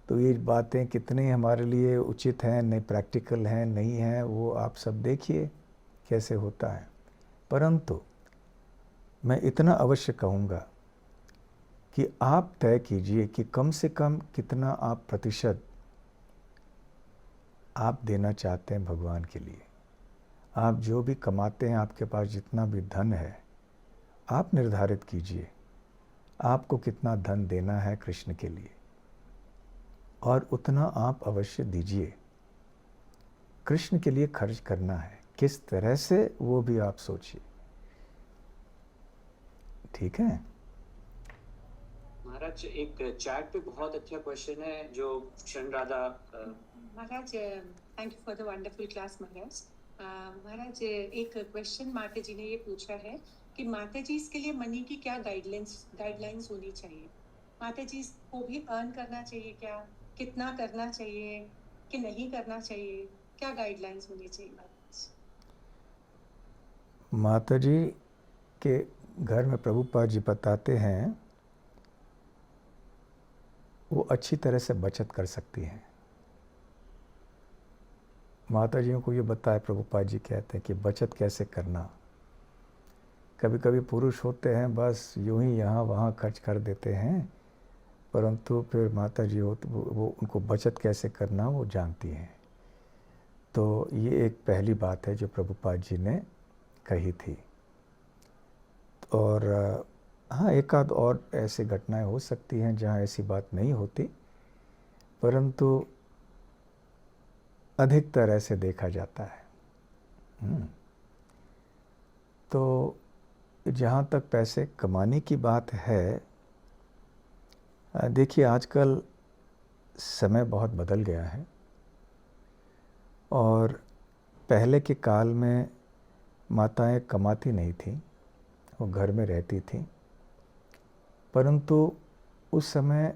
तो ये बातें कितनी हमारे लिए उचित हैं, नहीं प्रैक्टिकल हैं, नहीं हैं, वो आप सब देखिए कैसे होता है। परंतु मैं इतना अवश्य कहूँगा कि आप तय कीजिए कि कम से कम कितना आप प्रतिशत आप देना चाहते हैं भगवान के लिए। आप जो भी कमाते हैं, आपके पास जितना भी धन है, आप निर्धारित कीजिए आपको कितना धन देना है कृष्ण के लिए, और उतना आप अवश्य दीजिए। कृष्ण के लिए खर्च करना है, किस तरह से वो भी आप सोचिए। ठीक है महाराज, एक चैट पे बहुत अच्छा क्वेश्चन है जो क्षण Radha Maharaj, thank you for the wonderful class Maharaj. Maharaj, एक क्वेश्चन माता जी ने ये पूछा है कि माता जी इसके लिए मनी की क्या गाइडलाइंस होनी चाहिए। माता जी को भी अर्न करना चाहिए क्या, कितना करना चाहिए कि नहीं करना चाहिए, क्या गाइडलाइंस होनी चाहिए महाराज? माता जी के घर में प्रभुपाद जी बताते हैं वो अच्छी तरह से बचत कर सकती हैं। माता जियों को ये बताया, प्रभुपाद जी कहते हैं कि बचत कैसे करना। कभी कभी पुरुष होते हैं बस यूं ही यहाँ वहाँ खर्च कर देते हैं, परंतु फिर माता जी वो उनको बचत कैसे करना वो जानती हैं। तो ये एक पहली बात है जो प्रभुपाद जी ने कही थी। और हाँ, एक आध और ऐसी घटनाएं हो सकती हैं जहाँ ऐसी बात नहीं होती, परंतु अधिकतर ऐसे देखा जाता है। तो जहाँ तक पैसे कमाने की बात है, देखिए आजकल समय बहुत बदल गया है, और पहले के काल में माताएं कमाती नहीं थीं, वो घर में रहती थीं। परंतु उस समय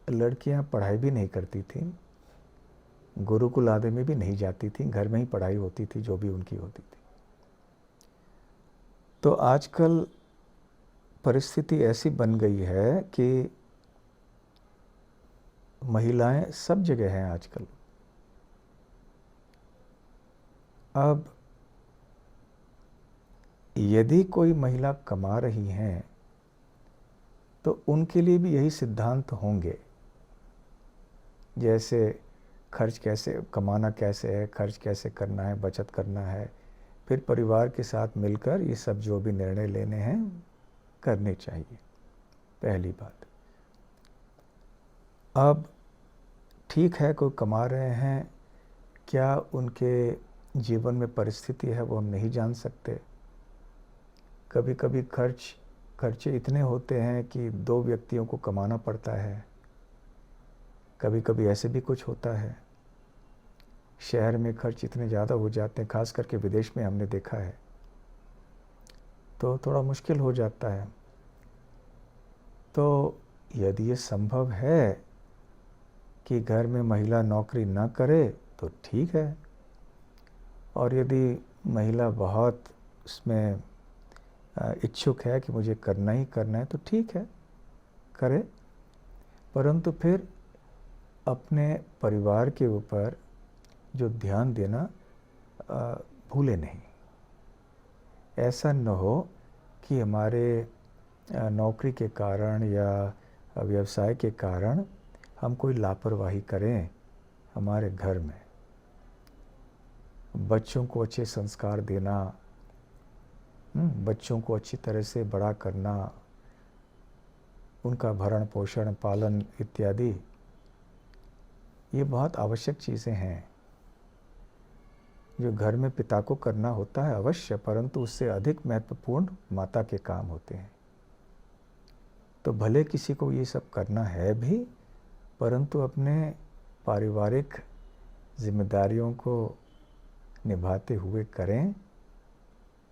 लड़कियां पढ़ाई भी नहीं करती थीं, गुरुकुल आदि में भी नहीं जाती थीं, घर में ही पढ़ाई होती थी जो भी उनकी होती थी। तो आजकल परिस्थिति ऐसी बन गई है कि महिलाएं सब जगह हैं आजकल। अब यदि कोई महिला कमा रही हैं तो उनके लिए भी यही सिद्धांत होंगे, जैसे खर्च कैसे कमाना कैसे है, खर्च कैसे करना है, बचत करना है, फिर परिवार के साथ मिलकर ये सब जो भी निर्णय लेने हैं करने चाहिए, पहली बात। अब ठीक है, कोई कमा रहे हैं, क्या उनके जीवन में परिस्थिति है वो हम नहीं जान सकते। कभी कभी खर्चे इतने होते हैं कि 2 व्यक्तियों को कमाना पड़ता है, कभी कभी ऐसे भी कुछ होता है। शहर में खर्च इतने ज़्यादा हो जाते हैं, खास करके विदेश में हमने देखा है, तो थोड़ा मुश्किल हो जाता है। तो यदि ये संभव है कि घर में महिला नौकरी ना करे तो ठीक है, और यदि महिला बहुत उसमें इच्छुक है कि मुझे करना ही करना है तो ठीक है, करे, परंतु फिर अपने परिवार के ऊपर जो ध्यान देना भूले नहीं। ऐसा न हो कि हमारे नौकरी के कारण या व्यवसाय के कारण हम कोई लापरवाही करें हमारे घर में। बच्चों को अच्छे संस्कार देना, बच्चों को अच्छी तरह से बड़ा करना, उनका भरण पोषण पालन इत्यादि, ये बहुत आवश्यक चीज़ें हैं जो घर में पिता को करना होता है अवश्य, परंतु उससे अधिक महत्वपूर्ण माता के काम होते हैं। तो भले किसी को ये सब करना है भी, परंतु अपने पारिवारिक जिम्मेदारियों को निभाते हुए करें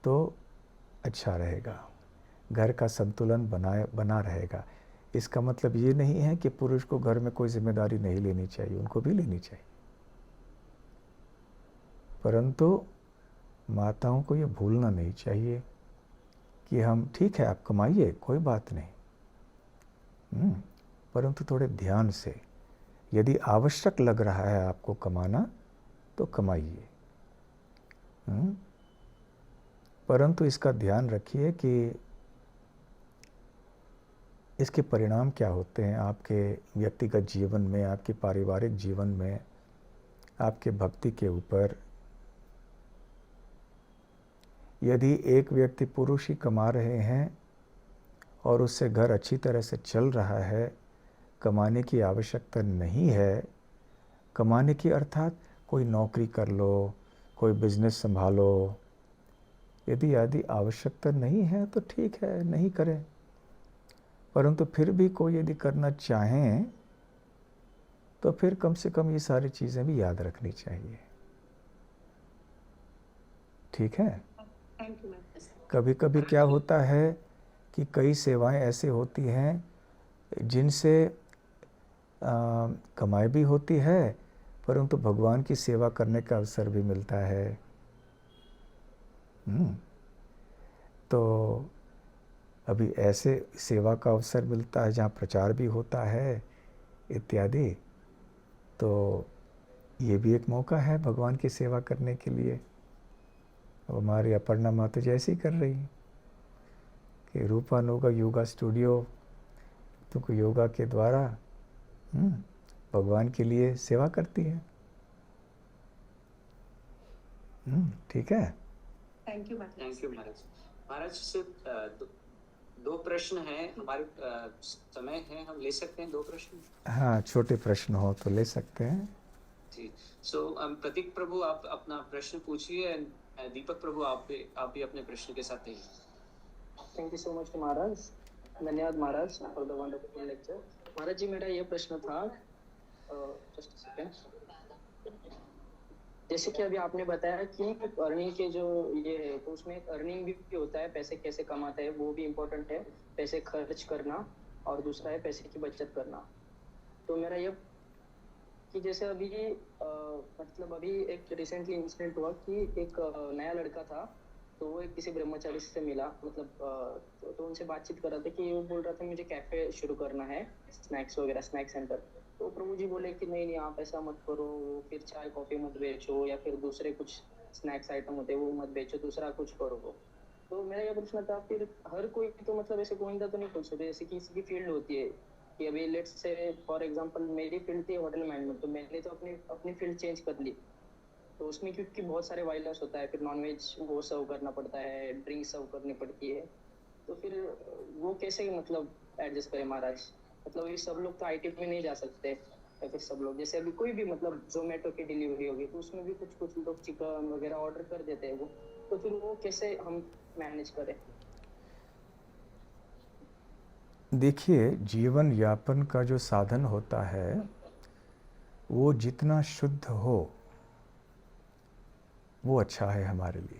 तो अच्छा रहेगा, घर का संतुलन बना रहेगा। इसका मतलब ये नहीं है कि पुरुष को घर में कोई जिम्मेदारी नहीं लेनी चाहिए, उनको भी लेनी चाहिए, परंतु माताओं को ये भूलना नहीं चाहिए कि हम ठीक है आप कमाइए, कोई बात नहीं, परंतु थोड़े ध्यान से, यदि आवश्यक लग रहा है आपको कमाना तो कमाइए, परंतु इसका ध्यान रखिए कि इसके परिणाम क्या होते हैं आपके व्यक्तिगत जीवन में, आपके पारिवारिक जीवन में, आपके भक्ति के ऊपर। यदि एक व्यक्ति पुरुष ही कमा रहे हैं और उससे घर अच्छी तरह से चल रहा है, कमाने की आवश्यकता नहीं है, कमाने की अर्थात कोई नौकरी कर लो, कोई बिजनेस संभालो, यदि आवश्यकता नहीं है तो ठीक है, नहीं करें, परंतु फिर भी कोई यदि करना चाहें तो फिर कम से कम ये सारी चीज़ें भी याद रखनी चाहिए, ठीक है। कभी कभी क्या होता है कि कई सेवाएं ऐसे होती हैं जिनसे कमाई भी होती है, परंतु भगवान की सेवा करने का अवसर भी मिलता है। तो अभी ऐसे सेवा का अवसर मिलता है जहाँ प्रचार भी होता है इत्यादि, तो ये भी एक मौका है भगवान की सेवा करने के लिए। हमारी अपर्णा माता जैसी कर रही कि रूपानुगा योगा स्टूडियो तो योगा के द्वारा भगवान के लिए सेवा करती है। ठीक है, थैंक यू महाराज। महाराज सिर्फ दो प्रश्न हैं, हमारे समय है, हम ले सकते हैं 2 प्रश्न? हाँ, छोटे प्रश्न हो तो ले सकते हैं जी। सो प्रतीक प्रभु आप अपना प्रश्न पूछिए, दीपक प्रभु आप भी अपने प्रश्न के साथ आइए। थैंक यू सो मच महाराज, धन्यवाद महाराज फॉर द वंडरफुल लेक्चर। महाराज जी, मेरा ये प्रश्न था, जस्ट सेकंड, जैसे कि अभी आपने बताया कि अर्निंग के जो ये है तो उसमें एक अर्निंग भी होता है, पैसे कैसे कमाते हैं वो भी इम्पोर्टेंट है, पैसे खर्च करना, और दूसरा है पैसे की बचत करना। तो मेरा ये कि जैसे अभी मतलब अभी एक रिसेंटली इंसिडेंट हुआ कि एक नया लड़का था, तो वो एक किसी ब्रह्मचारी से मिला, मतलब तो उनसे बातचीत कर रहा था कि वो बोल रहा था मुझे कैफे शुरू करना है, स्नैक्स वगैरह, स्नैक सेंटर। तो प्रभु जी बोले कि नहीं आप ऐसा मत करो, फिर चाय कॉफी मत बेचो, या फिर दूसरे कुछ स्नैक्स आइटम होते हैं वो मत बेचो, दूसरा कुछ करो। तो मेरा ये प्रश्न था, फिर हर कोई तो मतलब ऐसे गोविंदा तो नहीं खोल सकते, जैसे किसी की फील्ड होती है कि अभी लेट्स से फॉर एग्जांपल मेरी फील्ड थी होटल मैनेजमेंट, तो मैंने तो अपनी फील्ड चेंज कर ली, तो उसमें क्योंकि बहुत सारे वायलेंस होता है, फिर नॉनवेज वो सर्व करना पड़ता है, ड्रिंक सर्व करनी पड़ती है, तो फिर वो कैसे मतलब एडजस्ट करें महाराज? मतलब ये सब लोग तो आईटी में नहीं जा सकते, या फिर सब लोग जैसे अभी कोई भी मतलब जोमेटो की डिलीवरी होगी तो उसमें भी कुछ लोग चिकन वगैरह ऑर्डर कर देते हैं वो, तो फिर वो कैसे हम मैनेज करें? देखिए, जीवन यापन का जो साधन होता है वो जितना शुद्ध हो वो अच्छा है हमारे लिए।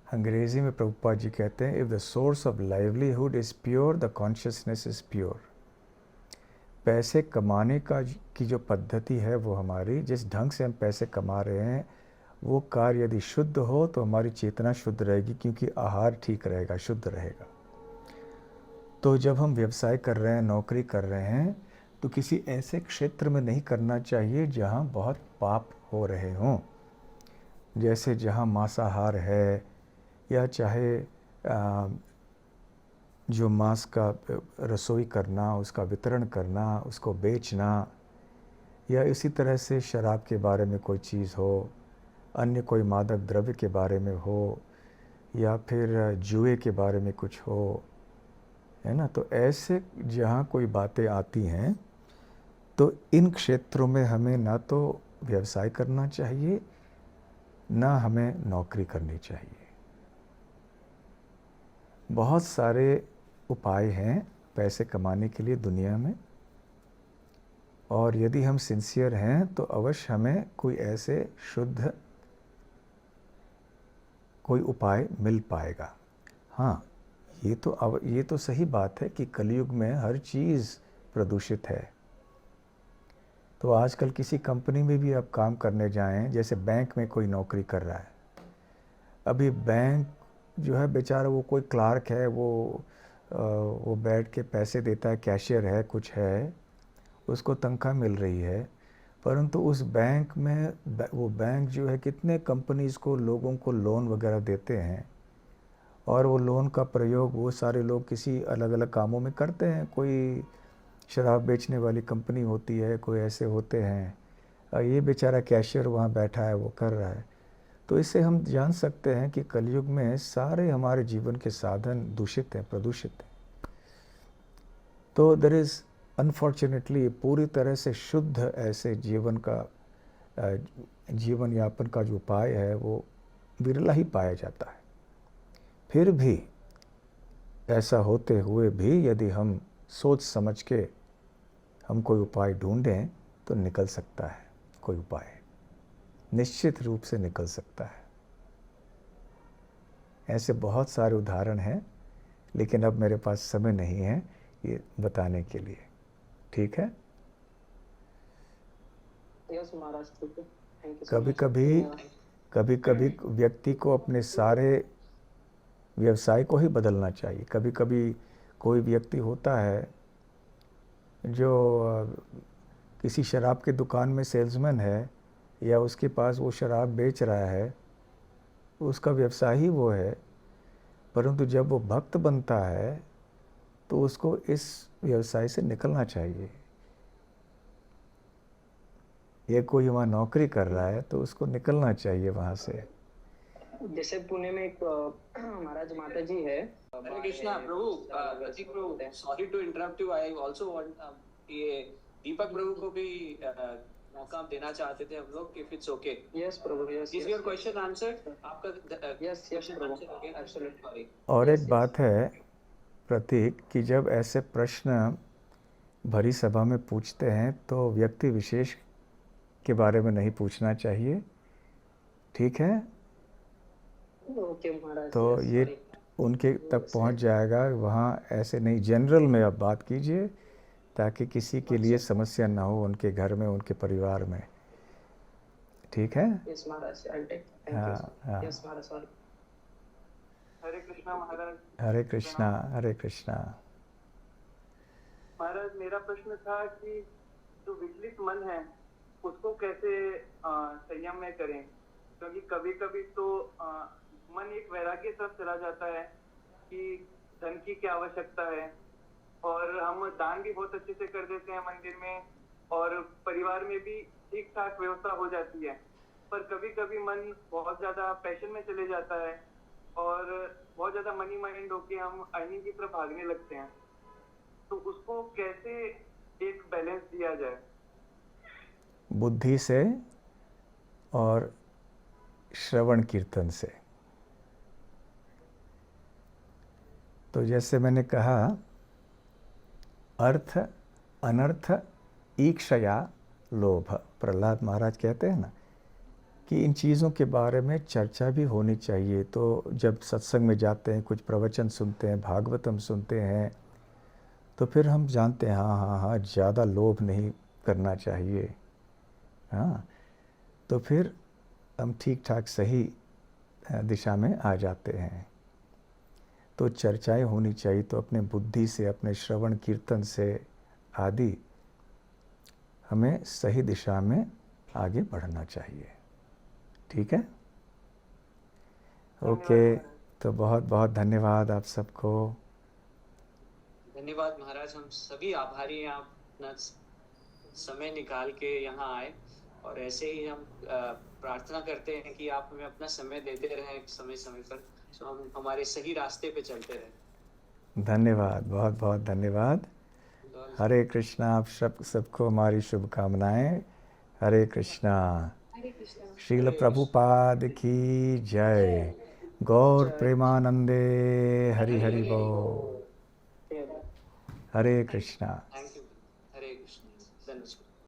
अंग्रेजी में प्रभुपाद जी कहते हैं, if the source of livelihood is pure the consciousness is pure. पैसे कमाने की जो पद्धति है वो हमारी, जिस ढंग से हम पैसे कमा रहे हैं वो कार्य यदि शुद्ध हो तो हमारी चेतना शुद्ध रहेगी, क्योंकि आहार ठीक रहेगा, शुद्ध रहेगा। तो जब हम व्यवसाय कर रहे हैं, नौकरी कर रहे हैं, तो किसी ऐसे क्षेत्र में नहीं करना चाहिए जहाँ बहुत पाप हो रहे हों। जैसे जहाँ मांसाहार है, या चाहे जो मांस का रसोई करना, उसका वितरण करना, उसको बेचना, या इसी तरह से शराब के बारे में कोई चीज़ हो, अन्य कोई मादक द्रव्य के बारे में हो, या फिर जुए के बारे में कुछ हो, है ना। तो ऐसे जहाँ कोई बातें आती हैं, तो इन क्षेत्रों में हमें ना तो व्यवसाय करना चाहिए, ना हमें नौकरी करनी चाहिए। बहुत सारे उपाय हैं पैसे कमाने के लिए दुनिया में, और यदि हम सिंसियर हैं तो अवश्य हमें कोई ऐसे शुद्ध कोई उपाय मिल पाएगा। हाँ, ये तो सही बात है कि कलयुग में हर चीज़ प्रदूषित है। तो आजकल किसी कंपनी में भी आप काम करने जाएं, जैसे बैंक में कोई नौकरी कर रहा है, अभी बैंक जो है बेचारा, वो कोई क्लार्क है, वो बैठ के पैसे देता है, कैशियर है, कुछ है, उसको तनख्वाह मिल रही है, परंतु उस बैंक में वो बैंक जो है कितने कंपनीज़ को, लोगों को लोन वगैरह देते हैं, और वो लोन का प्रयोग वो सारे लोग किसी अलग अलग कामों में करते हैं। कोई शराब बेचने वाली कंपनी होती है, कोई ऐसे होते हैं, और ये बेचारा कैशियर वहाँ बैठा है, वो कर रहा है। तो इससे हम जान सकते हैं कि कलयुग में सारे हमारे जीवन के साधन दूषित हैं, प्रदूषित हैं। तो देयर इज़ अनफॉर्चुनेटली पूरी तरह से शुद्ध ऐसे जीवन यापन का जो उपाय है वो विरला ही पाया जाता है। फिर भी ऐसा होते हुए भी यदि हम सोच समझ के हम कोई उपाय ढूंढें तो निकल सकता है, कोई उपाय निश्चित रूप से निकल सकता है। ऐसे बहुत सारे उदाहरण हैं, लेकिन अब मेरे पास समय नहीं है ये बताने के लिए। ठीक है, यस महाराज, ठीक है, थैंक यू। कभी कभी व्यक्ति को अपने सारे व्यवसाय को ही बदलना चाहिए। कभी कभी कोई व्यक्ति होता है जो किसी शराब की दुकान में सेल्समैन है, या उसके पास वो शराब बेच रहा है, उसका व्यवसाय ही वो है, परंतु जब वो भक्त बनता है तो उसको इस व्यवसाय से निकलना चाहिए। ये कोई वहाँ नौकरी कर रहा है तो उसको निकलना चाहिए वहाँ से। जैसे पुणे में एक महाराज माता जी है। Hare Krishna Prabhu, Prateek Prabhu, sorry to interrupt you, I also want ये दीपक प्रभु को भी मौका देना चाहते थे हम लोग, if it's okay. Yes Prabhu, yes. Is your question answered? आपका यस प्रभु, एब्सोल्युटली। और एक बात है प्रतीक, कि जब ऐसे प्रश्न भरी सभा में पूछते हैं तो व्यक्ति विशेष के बारे में नहीं पूछना चाहिए, ठीक है? ओके महाराज। तो ये उनके तक पहुंच जाएगा, वहाँ ऐसे नहीं, जनरल में आप बात कीजिए ताकि किसी के लिए समस्या ना हो, उनके घर में, उनके परिवार में। ठीक है? Yes Maharaj, I take. हाँ। Yes Maharaj, sorry. हरे कृष्णा महाराज। हरे कृष्णा, हरे कृष्णा। महाराज, मेरा प्रश्न था कि जो विचलित मन है उसको कैसे संयम में करें, क्योंकि कभी कभी तो मन एक वैराग्य तरफ चला जाता है कि धन की क्या आवश्यकता है, और हम दान भी बहुत अच्छे से कर देते हैं मंदिर में, और परिवार में भी ठीक ठाक व्यवस्था हो जाती है, पर कभी कभी मन बहुत ज्यादा पैशन में चले जाता है और बहुत ज्यादा मनी माइंड होके हम अर्निंग की तरफ भागने लगते हैं। तो उसको कैसे एक बैलेंस दिया जाए? बुद्धि से और श्रवण कीर्तन से। तो जैसे मैंने कहा, अर्थ अनर्थ ईक्षया लोभ, प्रहलाद महाराज कहते हैं ना कि इन चीज़ों के बारे में चर्चा भी होनी चाहिए। तो जब सत्संग में जाते हैं, कुछ प्रवचन सुनते हैं, भागवतम सुनते हैं, तो फिर हम जानते हैं हाँ, ज़्यादा लोभ नहीं करना चाहिए। हाँ, तो फिर हम ठीक ठाक सही दिशा में आ जाते हैं। तो चर्चाएं होनी चाहिए, तो अपने बुद्धि से, अपने श्रवण कीर्तन से आदि हमें सही दिशा में आगे बढ़ना चाहिए। ठीक है? ओके, तो बहुत बहुत धन्यवाद आप सबको। धन्यवाद महाराज, हम सभी आभारी हैं, आप अपना समय निकाल के यहाँ आए, और ऐसे ही हम प्रार्थना करते हैं कि आप हमें अपना समय देते रहें समय समय पर, तो हम हमारे सही रास्ते पे चलते रहें। धन्यवाद, बहुत बहुत धन्यवाद। हरे कृष्णा। आप सबको हमारी शुभकामनाएं। हरे कृष्णा। हरे कृष्णा। श्रील प्रभुपाद की जय। गौर प्रेमानंदे हरि हरि बोल। हरे कृष्णा। थैंक